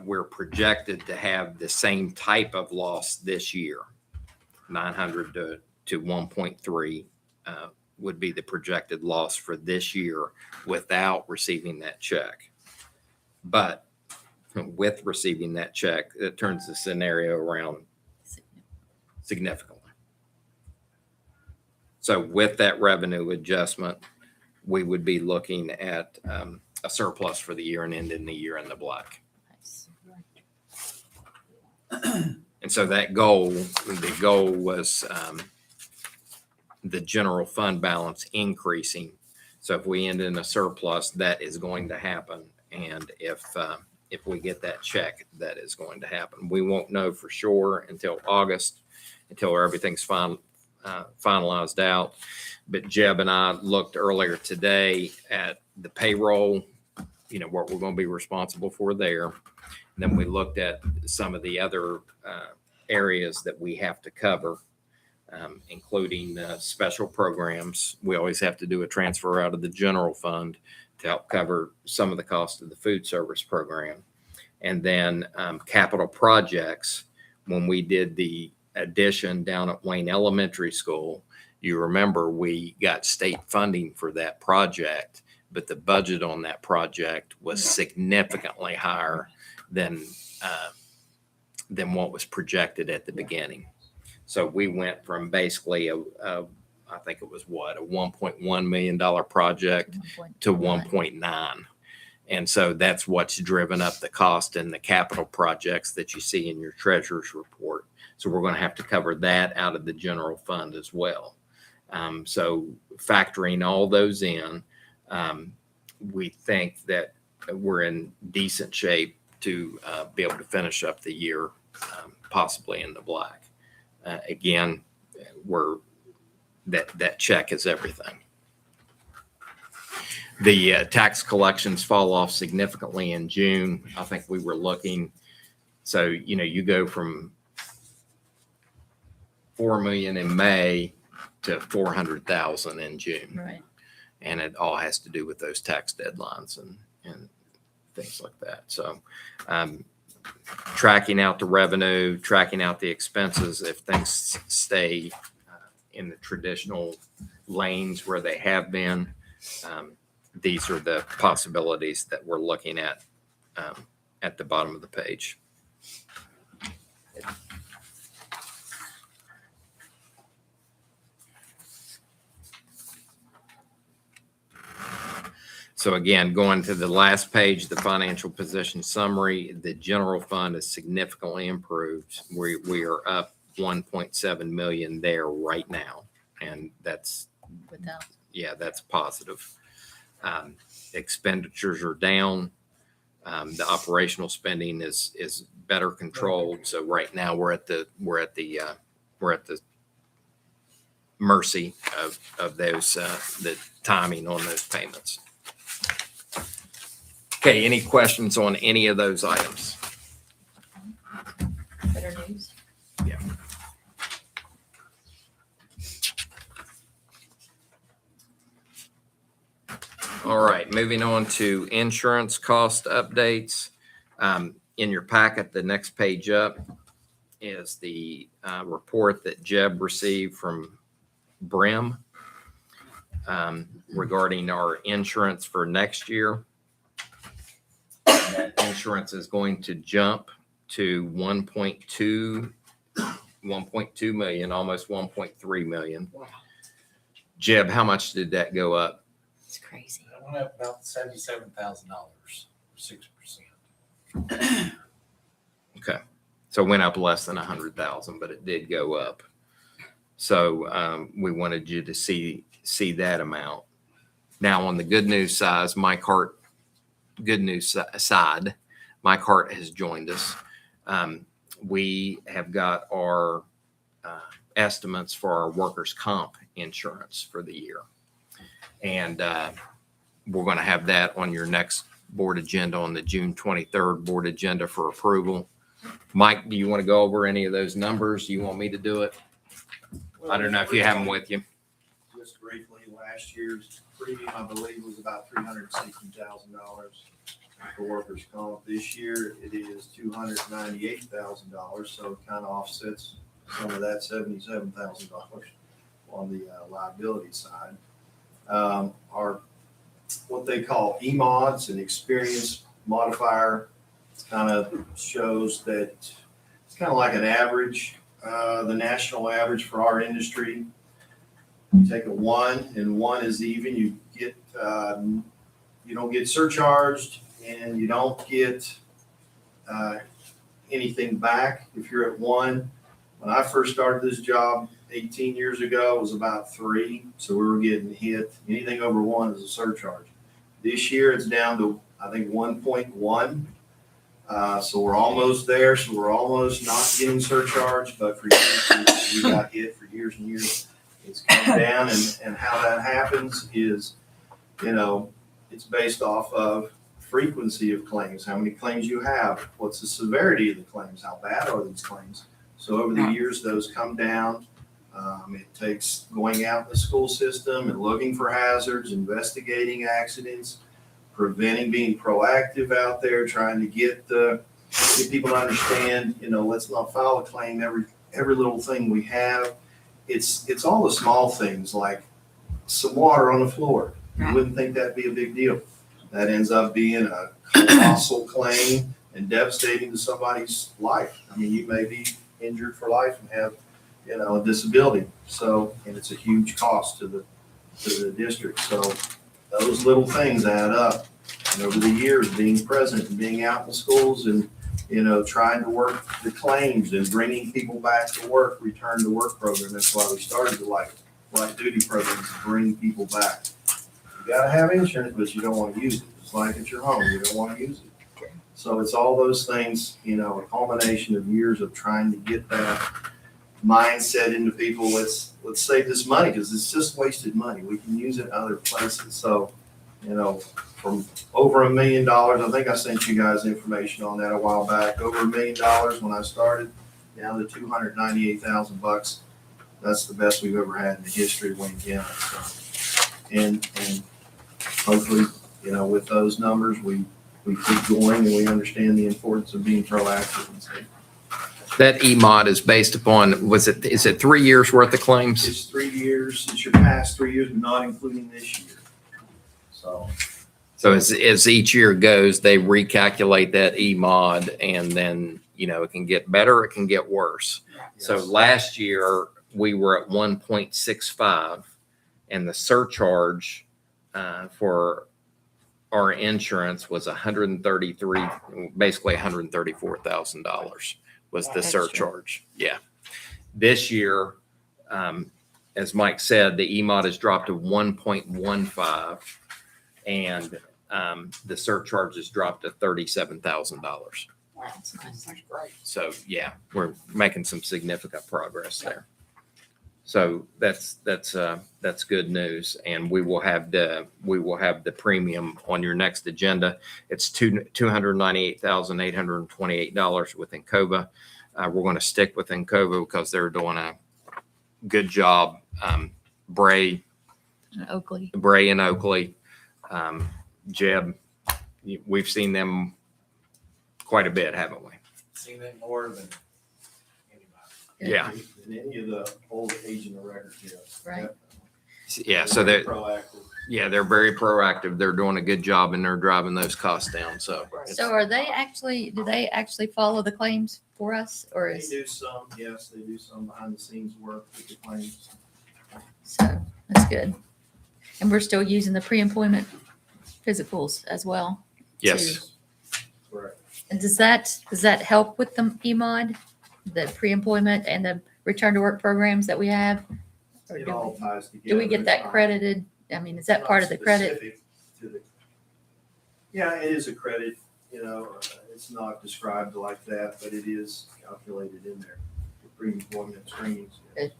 we're projected to have the same type of loss this year. 900 to 1.3 would be the projected loss for this year without receiving that check. But with receiving that check, it turns the scenario around significantly. So with that revenue adjustment, we would be looking at a surplus for the year and ending the year in the black. And so that the goal was the general fund balance increasing. So if we end in a surplus, that is going to happen. And if we get that check, that is going to happen. We won't know for sure until August, until everything's finalized out. But Jeb and I looked earlier today at the payroll, what we're going to be responsible for there. And then we looked at some of the other areas that we have to cover, including special programs. We always have to do a transfer out of the general fund to help cover some of the cost of the food service program. And then capital projects, when we did the addition down at Wayne Elementary School, you remember we got state funding for that project, but the budget on that project was significantly higher than what was projected at the beginning. So we went from basically I think it was a $1.1 million project to 1.9. And so that's what's driven up the cost in the capital projects that you see in your treasurer's report. So we're going to have to cover that out of the general fund as well. So factoring all those in, we think that we're in decent shape to be able to finish up the year, possibly in the black. Again, that check is everything. The tax collections fall off significantly in June. I think we were looking, so you go from 4 million in May to 400,000 in June. Right. And it all has to do with those tax deadlines and things like that. So tracking out the revenue, tracking out the expenses, if things stay in the traditional lanes where they have been, these are the possibilities that we're looking at the bottom of the page. So again, going to the last page, the financial position summary, the general fund is significantly improved. We are up 1.7 million there right now. And that's, Without, yeah, that's positive. Expenditures are down. The operational spending is better controlled. So right now we're at the mercy of those, the timing on those payments. Okay, any questions on any of those items? better news. Yeah. All right, moving on to insurance cost updates. In your packet, the next page up is the report that Jeb received from Brim regarding our insurance for next year. That insurance is going to jump to 1.2 million, almost 1.3 million. Jeb, how much did that go up? It's crazy. That went up about $77,000, 6%. Okay, so it went up less than 100,000, but it did go up. So we wanted you to see that amount. Now on the good news side, Mike Hart has joined us. We have got our estimates for our workers' comp insurance for the year. And we're going to have that on your next board agenda on the June 23rd board agenda for approval. Mike, do you want to go over any of those numbers? Do you want me to do it? I don't know if you have them with you. Just briefly, last year's premium, I believe, was about $360,000 for workers' comp. This year, it is $298,000, so it kind of offsets some of that $77,000 on the liability side. Our what they call EMODs, an experience modifier, kind of shows that it's kind of like an average, the national average for our industry. You take a 1, and 1 is even. You get you don't get surcharged, and you don't get anything back if you're at 1. When I first started this job 18 years ago, it was about 3, so we were getting hit. Anything over 1 is a surcharge. This year, it's down to, I think, 1.1. So we're almost there. So we're almost not getting surcharged, but for years, we got hit for years and years. It's come down, and how that happens is, it's based off of frequency of claims, how many claims you have, what's the severity of the claims, how bad are these claims. So over the years, those come down. It takes going out in the school system and looking for hazards, investigating accidents, preventing, being proactive out there, trying to get people to understand, let's not file a claim every little thing we have. It's all the small things like some water on the floor. You wouldn't think that'd be a big deal. That ends up being a colossal claim and devastating to somebody's life. I mean, you may be injured for life and have, a disability. So, and it's a huge cost to the district. So those little things add up. And over the years, being present and being out in the schools and, trying to work the claims and bringing people back to work, return to work program. That's why we started the light duty program, to bring people back. You gotta have insurance, but you don't want to use it. It's like at your home, you don't want to use it. So it's all those things, a culmination of years of trying to get that mindset into people. Let's save this money because it's just wasted money. We can use it in other places. So, from over $1 million, I think I sent you guys information on that a while back. Over $1 million when I started, down to $298,000. That's the best we've ever had in the history of Wayne County. So, and hopefully, with those numbers, we keep going and we understand the importance of being proactive and safe. That EMOD is based upon, is it 3 years worth of claims? It's 3 years. It's your past 3 years, but not including this year. So as each year goes, they recalculate that EMOD, and then, it can get better, it can get worse. Yes. So last year we were at 1.65, and the surcharge for our insurance was basically $134,000 was the Extra. surcharge. Yeah. This year, as Mike said, the EMOD has dropped to 1.15 and the surcharge has dropped to $37,000. That's nice. That's great. So yeah, we're making some significant progress there. So that's good news, and we will have the premium on your next agenda. It's $298,828 with Encova. We're going to stick with Encova because they're doing a good job. Bray And Oakley. and Oakley, Jeb, we've seen them quite a bit, haven't we? Seen it more than anybody. Yeah. Than any of the old agent of record here. Right. Yeah. So they're Proactive. they're very proactive. They're doing a good job and they're driving those costs down. So So do they actually follow the claims for us, or They is, do some, yes, they do some behind the scenes work with the claims. so that's good. And we're still using the pre-employment physicals as well. yes. Correct. And does that help with the EMOD, the pre-employment and the return to work programs that we have? Or It do all we- ties together. Do we get that It's not- credited? I mean, is that part of the credit? specific to the- Yeah, it is a credit, it's not described like that, but it is calculated in there. The pre-employment screenings. yes.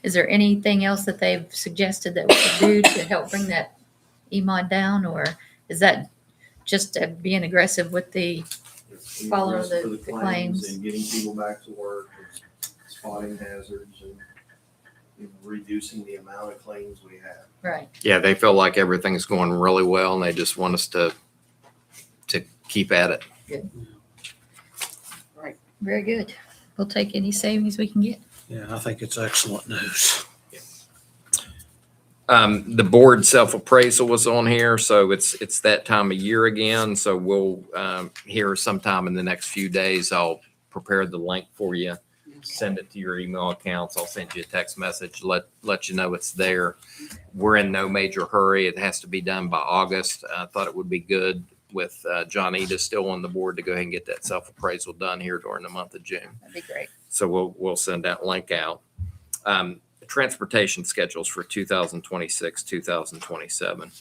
Is there anything else that they've suggested that we could do to help bring that EMOD down, or is that just being aggressive with the, It's Follow aggressive the for claims. And getting people back to work, and spotting hazards and reducing the amount of claims we have. right? Yeah. They feel like everything's going really well and they just want us to keep at it. Very good. We'll take any savings we can get. Yeah, I think it's excellent news. The board self-appraisal was on here, so it's that time of year again. So we'll, here sometime in the next few days, I'll prepare the link for you, send it to your email accounts. I'll send you a text message, let you know it's there. We're in no major hurry. It has to be done by August. I thought it would be good with John Eda still on the board to go ahead and get that self-appraisal done here during the month of June. That'd be great. So we'll send that link out. Transportation schedules for 2026, 2027.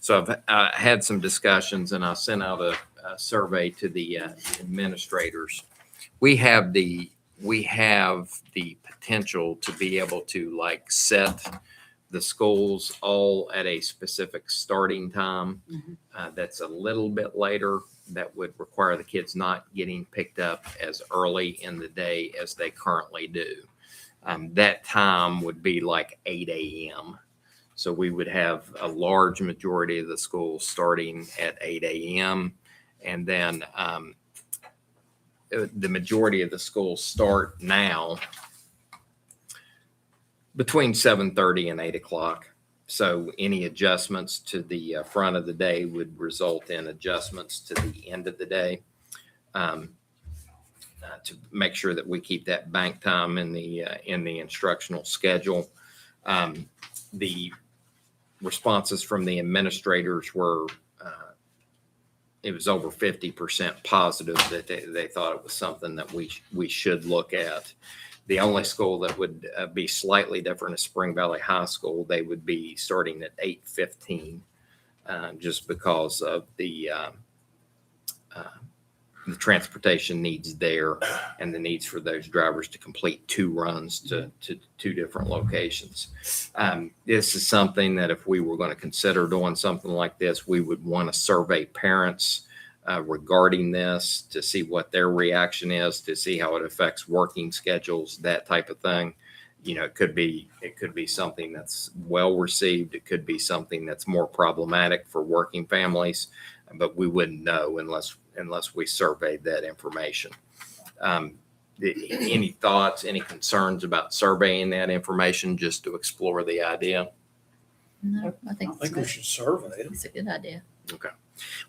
So I've had some discussions and I sent out a survey to the administrators. We have the potential to be able to like set the schools all at a specific starting time. That's a little bit later. That would require the kids not getting picked up as early in the day as they currently do. That time would be like 8 a.m. So we would have a large majority of the schools starting at 8 a.m. And then the majority of the schools start now between 7:30 and 8 o'clock. So any adjustments to the front of the day would result in adjustments to the end of the day. To make sure that we keep that bank time in the instructional schedule. The responses from the administrators were, it was over 50% positive that they thought it was something that we should look at. The only school that would be slightly different is Spring Valley High School. They would be starting at 8:15, just because of the transportation needs there and the needs for those drivers to complete 2 runs to 2 different locations. This is something that if we were going to consider doing something like this, we would want to survey parents regarding this to see what their reaction is, to see how it affects working schedules, that type of thing. It could be something that's well received. It could be something that's more problematic for working families, but we wouldn't know unless we surveyed that information. Any thoughts, any concerns about surveying that information just to explore the idea? No, I think we should survey it. it's a good idea. Okay.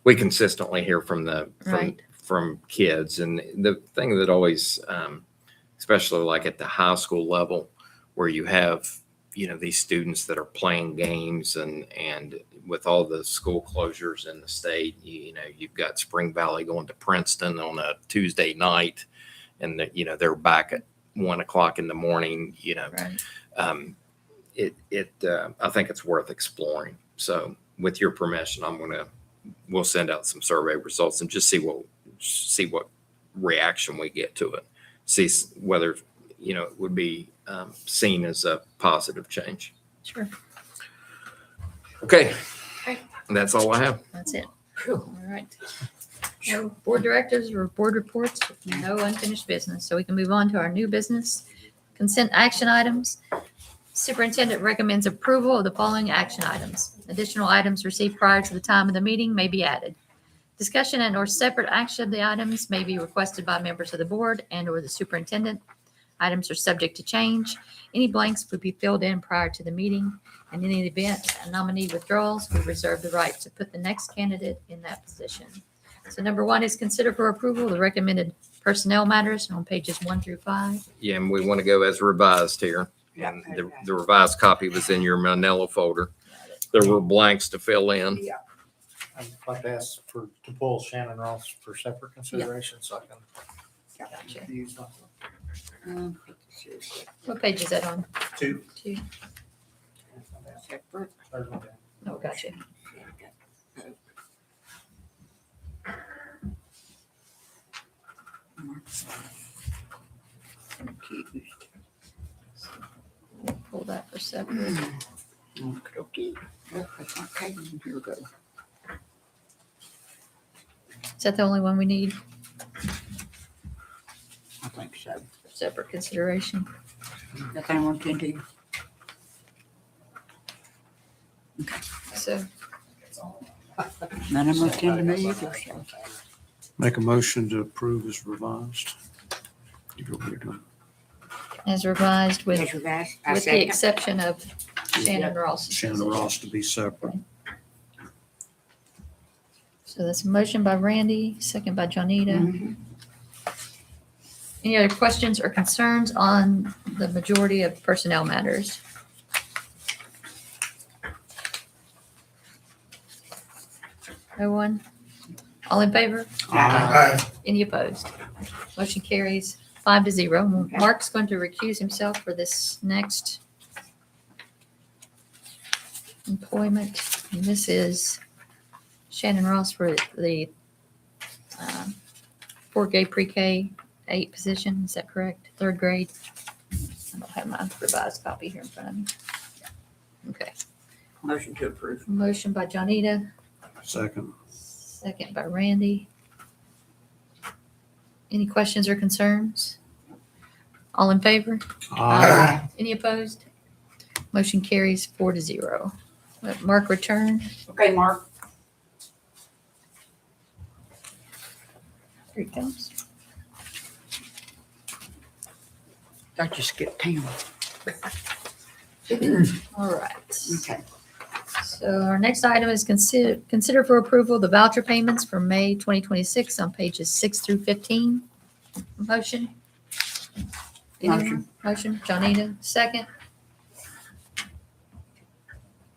We consistently hear from Right. from kids, and the thing that always, especially like at the high school level, where you have these students that are playing games and with all the school closures in the state, you've got Spring Valley going to Princeton on a Tuesday night and they're back at 1 o'clock in the morning, Right. I think it's worth exploring. So with your permission, we'll send out some survey results and just see what reaction we get to it. See whether, it would be seen as a positive change. Sure. Okay. Okay. That's all I have. That's it. All right. No board directors or board reports, no unfinished business. So we can move on to our new business. Consent action items. Superintendent recommends approval of the following action items. Additional items received prior to the time of the meeting may be added. Discussion and or separate action of the items may be requested by members of the board and or the superintendent. Items are subject to change. Any blanks would be filled in prior to the meeting. And in the event a nominee withdraws, we reserve the right to put the next candidate in that position. So number 1 is consider for approval the recommended personnel matters on pages 1 through 5. Yeah, and we want to go as revised here. And the revised copy was in your Manila folder. There were blanks to fill in. Yeah. I'd like to ask to pull Shannon Ross for separate consideration so I Gotcha. can use my. What page is that on? 2. 2. Separate. Third one down. Oh, gotcha. Pull that for separate. Okay. Okay, here we go. Is that the only one we need I think so. for separate consideration? That thing on 10. So None of them attend to me either, so. Make a motion to approve as revised. You go read them. as revised with As revised, I the second. exception of Shannon Ross. Shannon Ross to be separate. So that's a motion by Randy, second by Johnita. Mhm. Any other questions or concerns on the majority of personnel matters? No one? All in favor? Any opposed? Motion carries 5-0. Mark's going to recuse himself for this next employment. And this is Shannon Ross for the Fort Gay Pre-K 8 position. Is that correct? 3rd grade? I don't have my revised copy here in front of me. Okay. Motion to approve. Motion by Johnita, Second. second by Randy. Any questions or concerns? All in favor? Any opposed? Motion carries 4-0. Let Mark return. Okay, Mark. Here he comes. Thought you skipped 10. All right. Okay. So our next item is consider for approval the voucher payments for May 2026 on pages 6 through 15. Motion? Anyone? Motion. Johnita, second.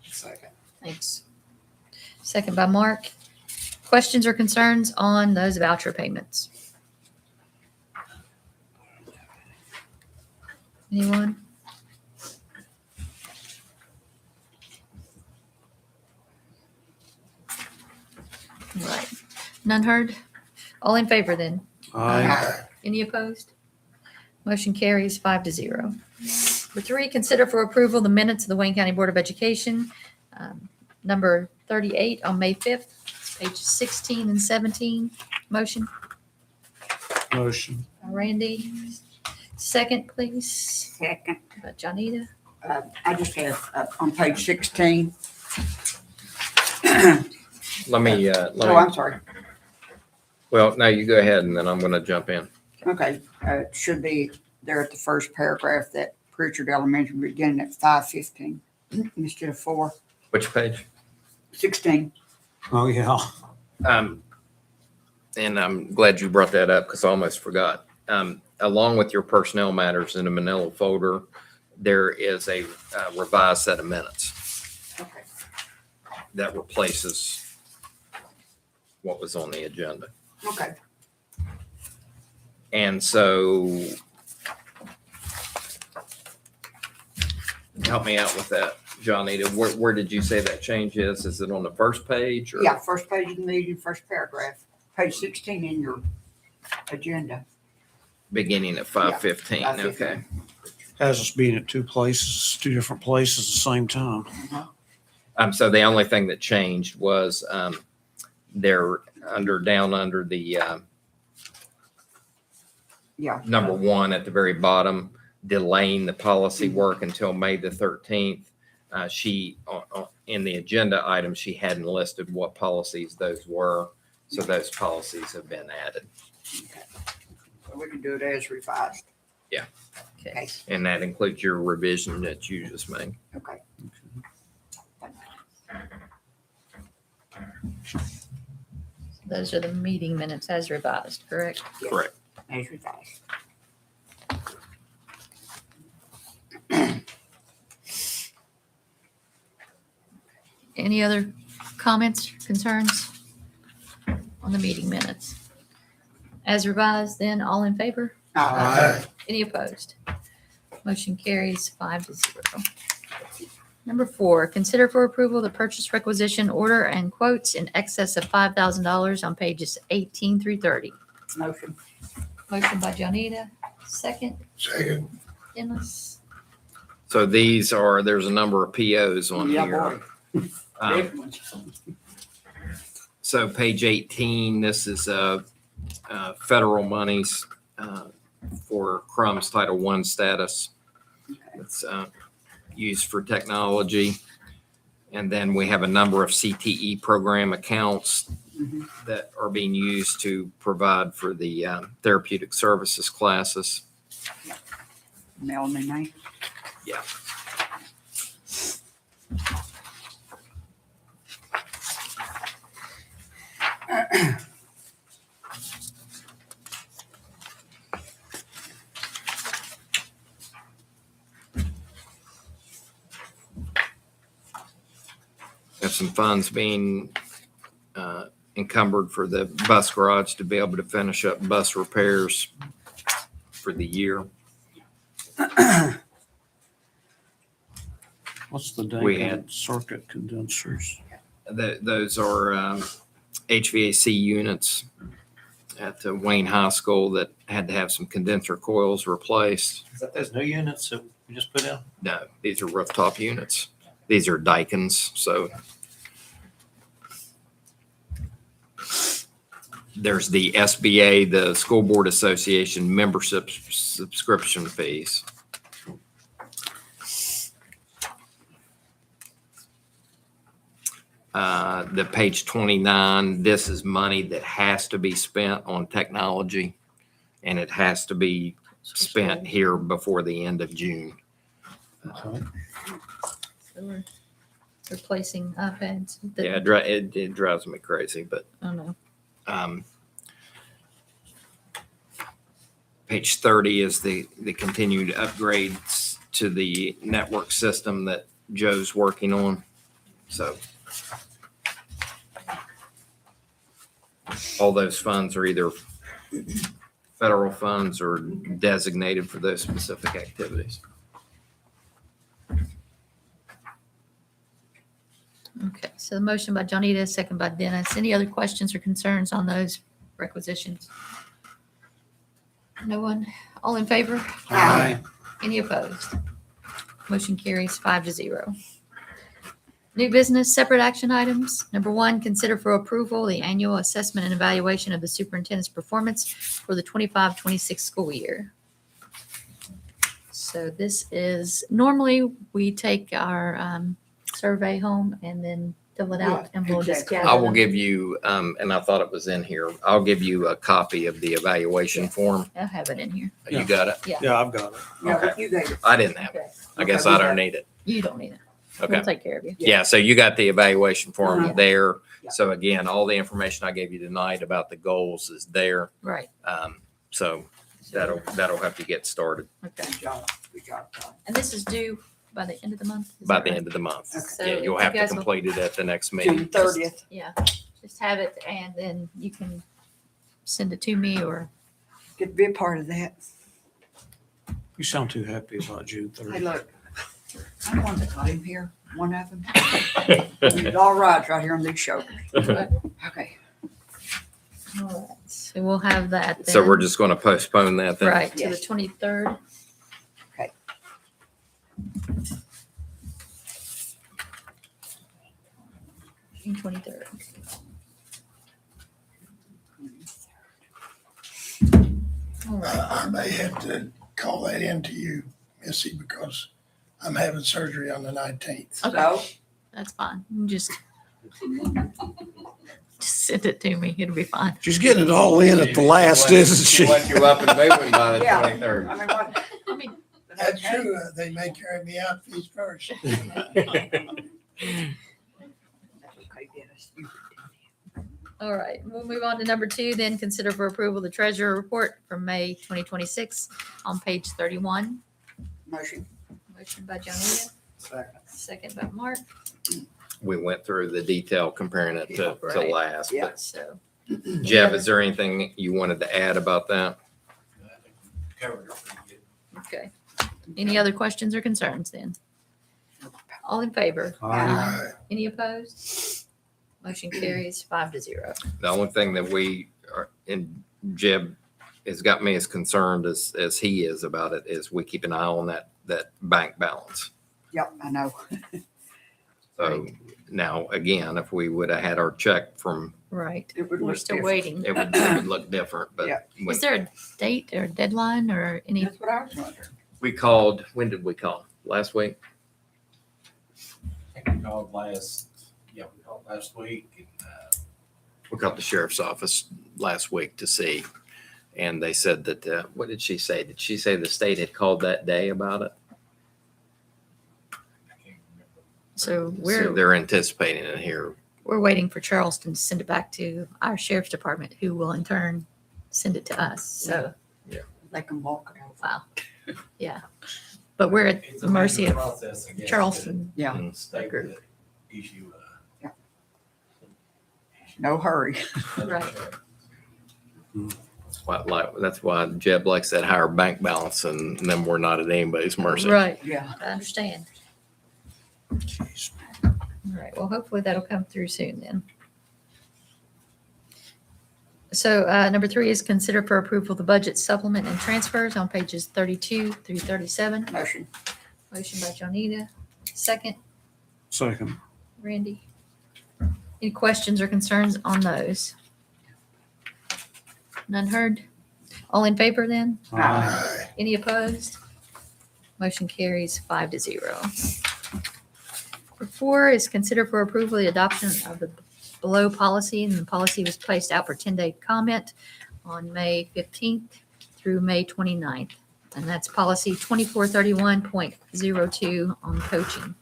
Second. Thanks. Second by Mark. Questions or concerns on those voucher payments? Anyone? All right. None heard? All in favor then? Aye. Any opposed? Motion carries 5-0. Number 3, consider for approval the minutes of the Wayne County Board of Education, number 38 on May 5th, pages 16 and 17. Motion, Motion. Randy. Second, please. Second. By Johnita. I just have on page 16. Let me, Oh, I'm sorry. well, no, you go ahead and then I'm going to jump in. Okay, it should be there at the first paragraph that Pritchard Elementary beginning at 5:15 instead of 4. Which page? 16. Oh, yeah. And I'm glad you brought that up because I almost forgot. Along with your personnel matters in the Manila folder, there is a revised set of minutes Okay. that replaces what was on the agenda. Okay. And so help me out with that, Johnita. Where did you say that change is? Is it on the first page or? Yeah, first page of the meeting, first paragraph, page 16 in your agenda. Beginning at 5:15, Yeah, 5:15. okay. Has us being at two places, two different places at the same time. So the only thing that changed was, they're down under the, Yeah. number one at the very bottom, delaying the policy work until May the 13th. In the agenda item, she hadn't listed what policies those were. So those policies have been added. Okay. So we can do it as revised. Yeah. Okay. And that includes your revision that you just made. Okay. Those are the meeting minutes as revised, correct? Yes. Correct. As revised. Any other comments, concerns on the meeting minutes? As revised, then all in favor? Aye. Any opposed? Motion carries 5-0. Number 4, consider for approval the purchase requisition order and quotes in excess of $5,000 on pages 18 through 30. Motion. Motion by Johnita, second, Second. Dennis. So there's a number of POs on Yeah, here. boy. Um, So page 18, this is federal monies for Crumb's Title I status. It's used for technology. And then we have a number of CTE program accounts that are being used to provide for the therapeutic services classes. Melanie, May. Yeah. Have some funds being encumbered for the bus garage to be able to finish up bus repairs for the year. What's the We date had- on circuit condensers? Those are HVAC units at Wayne High School that had to have some condenser coils replaced. Is that those new units that we just put in? No, these are rooftop units. These are Daikin's, so. There's the SBA, the School Board Association membership subscription fees. The page 29, this is money that has to be spent on technology, and it has to be spent here before the end of June. Okay. So we're replacing iPads. Yeah, it drives me crazy, but Oh, no. Page 30 is the continued upgrades to the network system that Joe's working on. So all those funds are either federal funds or designated for those specific activities. Okay, so the motion by Johnita, second by Dennis. Any other questions or concerns on those requisitions? No one? All in favor? Aye. Any opposed? Motion carries 5-0. New business, separate action items. Number 1, consider for approval the annual assessment and evaluation of the superintendent's performance for the 25-26 school year. So this is, normally we take our survey home and then fill it out and we'll just. I will give you, and I thought it was in here, I'll give you a copy of the evaluation form. I'll have it in here. You got it? Yeah. Yeah, I've got it. Yeah, Okay. but you gave it. I didn't have it. I guess I don't need it. You don't need it. Okay. We'll take care of you. Yeah, so you got the evaluation form Uh-huh. there. Yeah. So again, all the information I gave you tonight about the goals is there. Right. So that'll have to get started Okay. Good job. Good job, Todd. And this is due by the end of the month? Is by that the right? end of the month. So Yeah, you'll if have you to guys will- complete it at the next June meeting. 30th. Yeah, just have it and then you can send it to me or, Get to be a part of that. You sound too happy about June Hey, 30th. look, I'm one that got him here, one of them. It all rides right here on these shoulders. Okay. all right, so we'll have that then. So we're just going to postpone that then? Right, to the Yes. 23rd. Okay. June 23rd. All right, I may have to call that in to you, Missy, because I'm having surgery on the 19th. So, that's fine. You just send it to me. It'll be fine. She's getting it all in at the last, isn't she? Let you up and moving by the Yeah. 23rd. I mean, what? I mean, That's true. They may carry me out feet first. That's okay, Dennis. You- all right, we'll move on to number 2, then consider for approval the treasurer report for May 2026 on page 31. Motion. Motion by Jonita, Second. second by Mark. We went through the detail comparing it to Right. last. Yeah. But So, Jeff, is there anything you wanted to add about that? okay. Any other questions or concerns then? All in favor? Aye. Any opposed? Motion carries 5-0. The only thing that we are, and Jeb has got me as concerned as he is about it, is we keep an eye on that bank balance. Yep, I know. So now, again, if we would have had our check from, Right. It would We're look still different. waiting. it would look different, but Yeah. when Is there a date or deadline or any? That's what I was wondering. we called, when did we call? Last week? I think we called last week. And, We called the sheriff's office last week to see. And they said that, what did she say? Did she say the state had called that day about it? I can't remember. So So they're anticipating it here. we're waiting for Charleston to send it back to our sheriff's department, who will in turn send it to us. So, They can walk it over. wow. Yeah. But we're at It's the a mercy manual of process, I guess, Charleston. Yeah, to state that issue. no hurry. Right. That's why Jeb likes that higher bank balance and then we're not at anybody's mercy. Right. Yeah. I understand. All right. Well, hopefully that'll come through soon then. So number 3 is consider for approval the budget supplement and transfers on pages 32 through 37. Motion. Motion by Jonita, second, Second. Randy. Any questions or concerns on those? None heard? All in favor then? Aye. Any opposed? Motion carries 5-0. Number 4 is consider for approval the adoption of the below policy, and the policy was placed out for 10-day comment on May 15th through May 29th. And that's policy 2431.02 on coaching.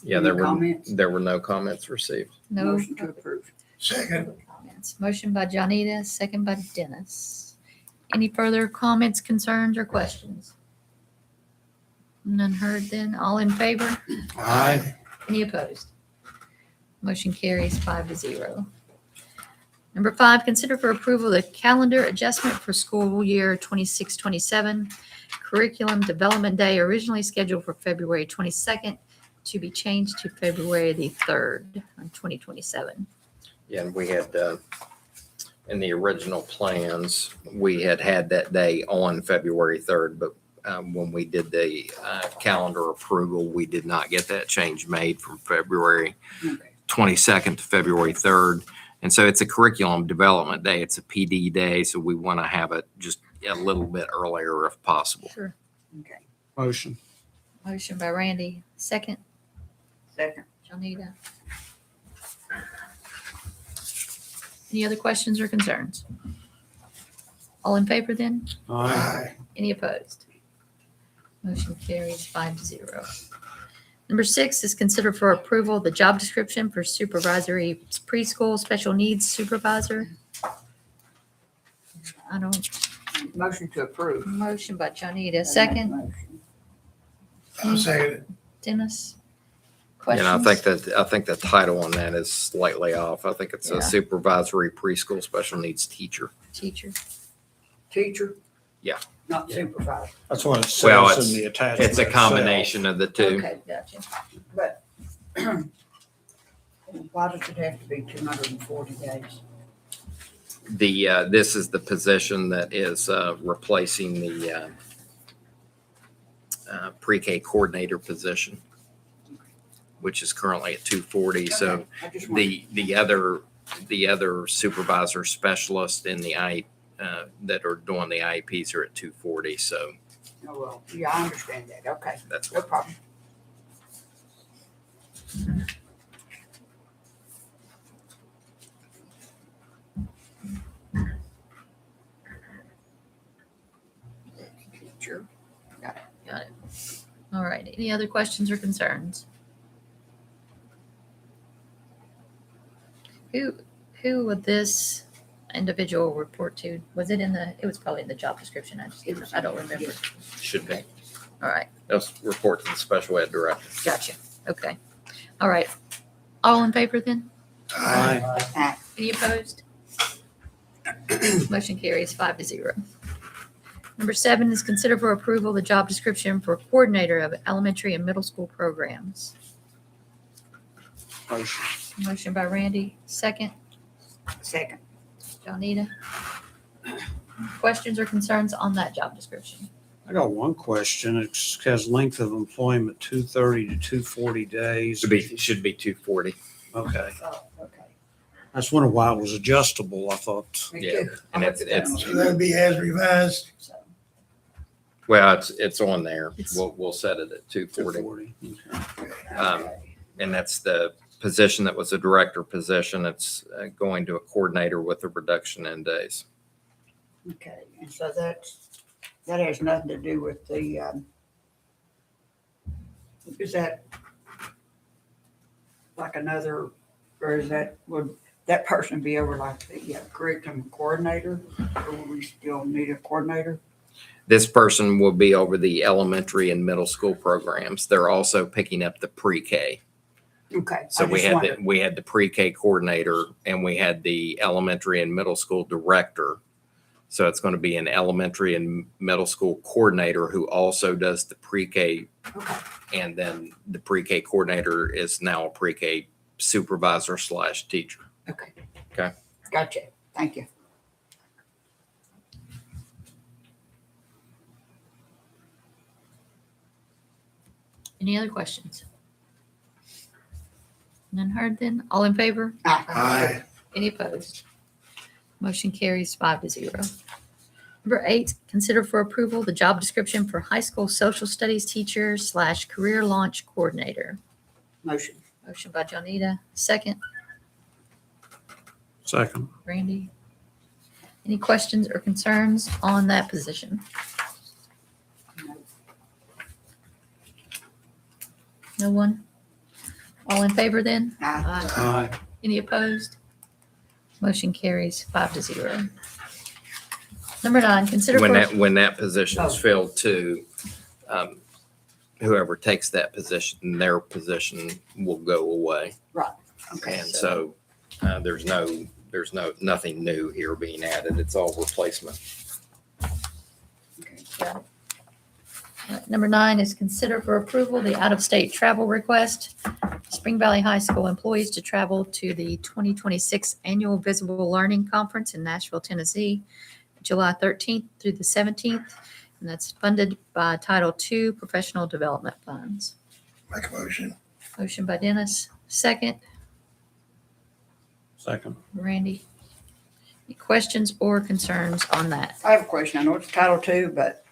Yeah, Any comments? there were no comments received. No Motion to approve. Second. comments. Motion by Jonita, second by Dennis. Any further comments, concerns, or questions? None heard then. All in favor? Aye. Any opposed? Motion carries 5-0. Number 5, consider for approval the calendar adjustment for school year 26-27. Curriculum Development Day originally scheduled for February 22nd to be changed to February the 3rd on 2027. Yeah, and we had, in the original plans, we had that day on February 3rd, but when we did the calendar approval, we did not get that change made from February Okay. 22nd to February 3rd. And so it's a curriculum development day. It's a PD day, so we want to have it just a little bit earlier if possible. Sure. Okay. Motion. Motion by Randy, second, Second. Jonita. Any other questions or concerns? All in favor then? Aye. Any opposed? Motion carries 5-0. Number 6 is consider for approval the job description for supervisory preschool special needs supervisor. I don't Motion to approve. Motion by Johnita, second. Motion. I'll second it. Dennis? And I Questions? think the title on that is slightly off. I think it's Yeah. a supervisory preschool special needs teacher. Teacher. Teacher? Yeah. Not supervisor. That's what it Well, says in the attachment. It's a combination of the two. Okay, gotcha. But why does it have to be 240 days? This is the position that is replacing the pre-K coordinator position, which is currently at 240. So Okay, I just want- the other supervisor specialist in the that are doing the IEPs are at 240. So Oh, well, yeah, I understand that. Okay, that's no what. problem. Teacher. Got it. All right. Any other questions or concerns? Who would this individual report to? Was it it was probably in the job description. I don't remember. Should be. All right. Let's report to the special ed director. Gotcha. Okay. All right. All in favor then? Aye. Any opposed? Motion carries 5-0. Number 7 is consider for approval the job description for coordinator of elementary and middle school programs. Motion. Motion by Randy, second. Second. Johnita. Questions or concerns on that job description? I got one question. It has length of employment 230 to 240 days. Should be 240. Okay. Oh, okay. I just wondered why it was adjustable. I thought. Me Yeah, too. and it's So that'd be as revised. So, well, it's on there. It's- We'll set it at 240. 240. Okay. Um, And that's the position that was a director position. It's going to a coordinator with a reduction in days. Okay, and so that has nothing to do with the, is that like another, or is that, would that person be over like the curriculum coordinator? Or will we still need a coordinator? This person will be over the elementary and middle school programs. They're also picking up the pre-K. Okay. So I we just had wondered. we had the pre-K coordinator and we had the elementary and middle school director. So it's going to be an elementary and middle school coordinator who also does the pre-K. Okay. And then the pre-K coordinator is now a pre-K supervisor / teacher. Okay. Okay. Gotcha. Thank you. Any other questions? None heard then? All in favor? Aye. Any opposed? Motion carries 5-0. Number 8, consider for approval the job description for high school social studies teacher / career launch coordinator. Motion. Motion by Johnita, second. Second. Randy. Any questions or concerns on that position? No one? All in favor then? Aye. Aye. Any opposed? Motion carries 5-0. Number 9, consider for, When that position is Oh. filled too, whoever takes that position, their position will go away. Okay. And so there's nothing new here being added. It's all replacement. Okay. got it. Number 9 is consider for approval the out-of-state travel request. Spring Valley High School employees to travel to the 2026 Annual Visible Learning Conference in Nashville, Tennessee, July 13th through the 17th, and that's funded by Title II Professional Development Funds. Make a motion. Motion by Dennis, second. Second. Randy. Any questions or concerns on that? I have a question. I know it's Title II, but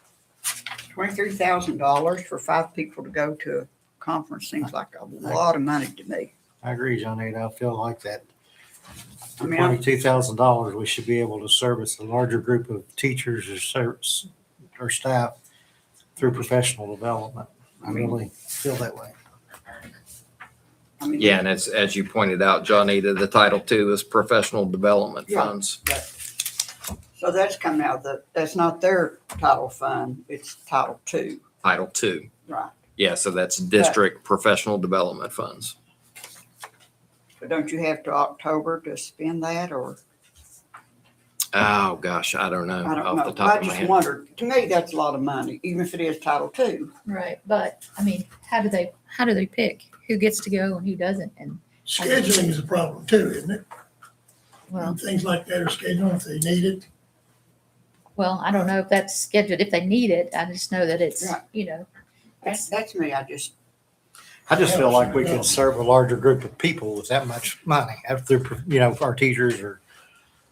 $23,000 for 5 people to go to a conference seems like a lot of money to me. I agree, Johnny. I feel like that. I mean, I'm- $22,000, we should be able to service a larger group of teachers or staff through professional development. I really feel that way. I mean, Yeah, and it's, as you pointed out, Johnny, the Title II is professional development Yeah. funds. So that's coming out of that's not their title fund, it's Title II, Title II. right? Yeah, so that's district professional development funds. But don't you have to October to spend that, or? Oh, gosh, I don't know I don't off the know. top I of my just head. wondered, to me, that's a lot of money, even if it is Title II. Right, but I mean, how do they pick who gets to go and who doesn't? And Scheduling is a problem too, isn't it? well, And things like that are scheduled if they need it. I don't know if that's scheduled, if they need it. I just know that it's, Right. you know, That's me, I just feel like we could serve a larger group of people with that much money, after, our teachers or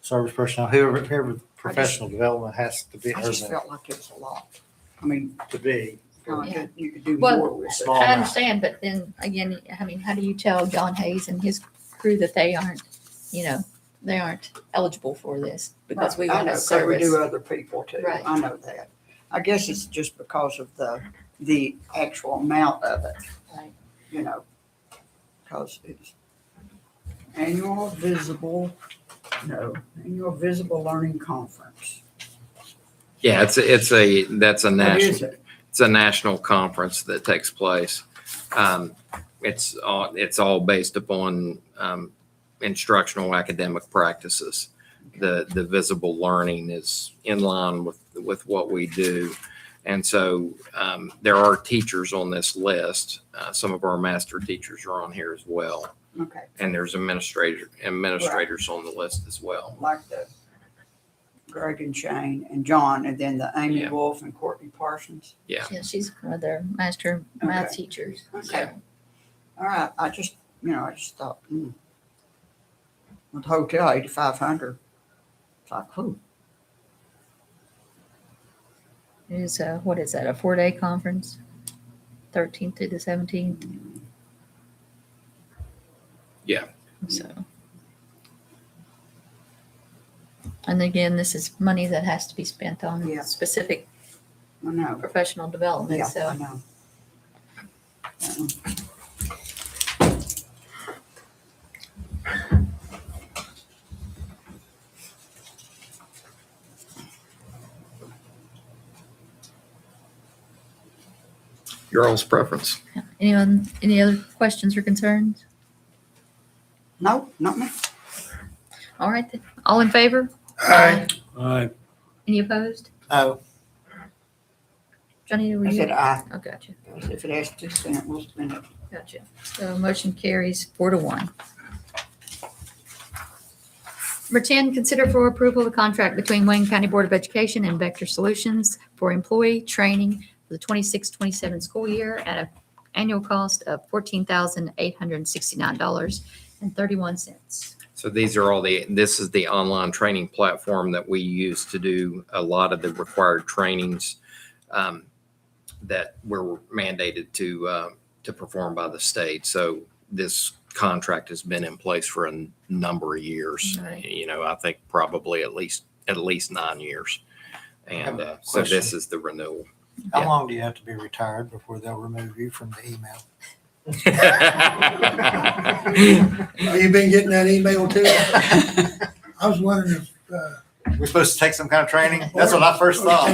service personnel, whoever professional development has to be, I or just felt like it was a lot. I mean, to be. Yeah. you could do Well, more with it. Small I amount. understand, but then again, I mean, how do you tell John Hayes and his crew that they aren't, they aren't eligible for this because we I want know, to 'cause we service. do other people too. Right. I know that. I guess it's just because of the actual amount of it. Right. Because it's annual visible learning conference. Yeah, that's a What is national, it? it's a national conference that takes place. It's all based upon instructional academic practices. The visible learning is in line with what we do. And so there are teachers on this list. Some of our master teachers are on here as well. Okay, And there's administrators on the list as well. like the Greg and Shane and John, and then the Amy Yeah. Wolf and Courtney Parsons. Yeah. Yeah, she's one of their master math Okay. teachers. Okay. All right, I just thought, with the hotel, 8,500. It's like, whew. It is, what is that, a 4-day conference? 13th through the 17th? Yeah. So. And again, this is money that has to be spent on Yeah. specific I know. professional development, Yeah, I so. know. Your all's preference. Anyone, any other questions or concerns? No, not me. All right, then. All in favor? Aye. Aye. Any opposed? Oh, Johnny, were I you? said aye. Oh, gotcha, If it has to spend it, we'll spend it. gotcha. So motion carries 4-1. Number 10, consider for approval the contract between Wayne County Board of Education and Vector Solutions for employee training for the 26-27 school year at an annual cost of $14,869.31. So this is the online training platform that we use to do a lot of the required trainings that we're mandated to perform by the state. So this contract has been in place for a number of years. Right. I think probably at least 9 years. And have a so this question. is the renewal. how Yeah. long do you have to be retired before they'll remove you from the email? Have you been getting that email too? I was wondering if, We're supposed to take some kind of training? That's what I first thought.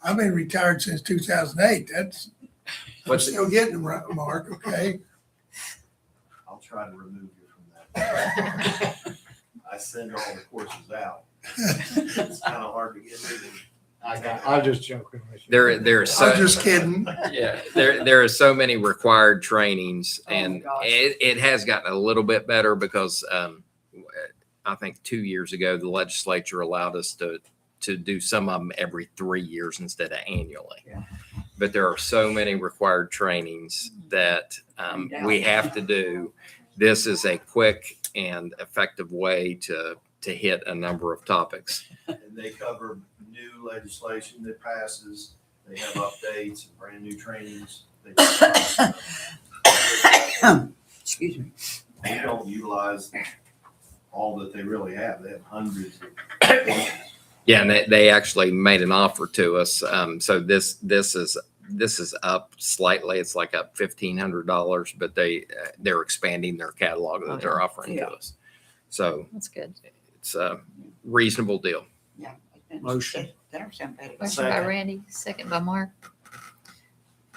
I've been retired since 2008. I'm What's- still getting them, right, Mark, okay? I'll try to remove you from that. I send all the courses out. It's kind of hard to get rid of. I'm just joking with you. There are I'm so just kidding. yeah, there are so many required trainings, Oh, my and gosh. it has gotten a little bit better because I think 2 years ago the legislature allowed us to do some of them every 3 years instead of annually. Yeah. But there are so many required trainings that we have to do. This is a quick and effective way to hit a number of topics. And they cover new legislation that passes. They have updates and brand new trainings. Excuse me. They don't utilize all that they really have. They have hundreds of. Yeah, and they actually made an offer to us. So this is up slightly. It's like up $1,500, but they're expanding their catalog that they're offering Yeah. to us. So That's good. it's reasonable deal. Yeah. Motion. That don't sound bad. Motion by Randy, second by Mark.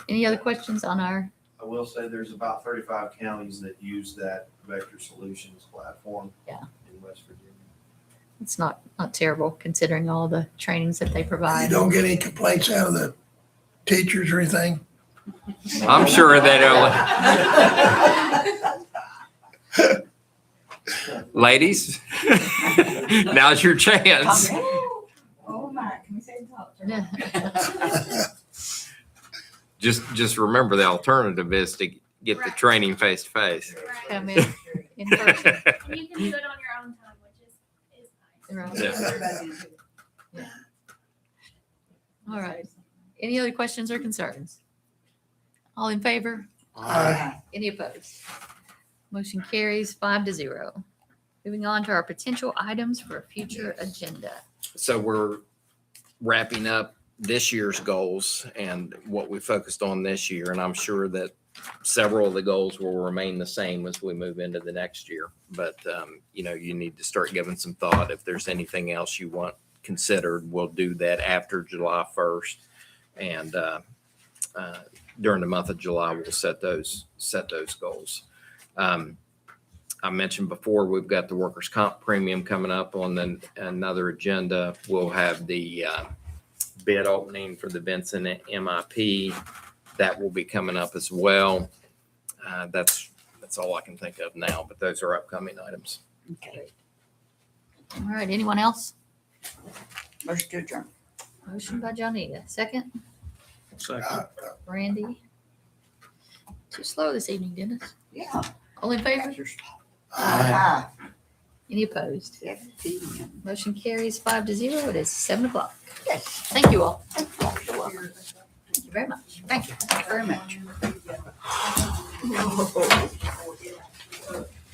Any other questions on our, I will say there's about 35 counties that use that Vector Solutions platform. Yeah. In West Virginia. it's not terrible considering all the trainings that they You provide. don't get any complaints out of the teachers or anything? I'm sure they don't. Ladies, now's your chance. Oh, my, can we say talk? Just remember the alternative is to get the training face to face. Come in person. And you can do it on your own time, which is nice. Yeah. All right. Any other questions or concerns? All in favor? Aye. Any opposed? Motion carries 5-0. Moving on to our potential items for a future agenda. So we're wrapping up this year's goals and what we focused on this year. And I'm sure that several of the goals will remain the same as we move into the next year. But, you need to start giving some thought. If there's anything else you want considered, we'll do that after July 1st. And during the month of July, we'll set those goals. I mentioned before, we've got the workers' comp premium coming up on another agenda. We'll have the bid opening for the Vincent MIP. That will be coming up as well. That's all I can think of now, but those are upcoming items. Okay. All right. Anyone else? Motion to adjourn. Motion by Johnita. Second, Second. Randy. Too slow this evening, Dennis. Yeah. All in favor? Aye. Any opposed? 17. Motion carries 5-0. It is 7 o'clock. Thank you all. You're welcome. Thank you very much. Thank you very much.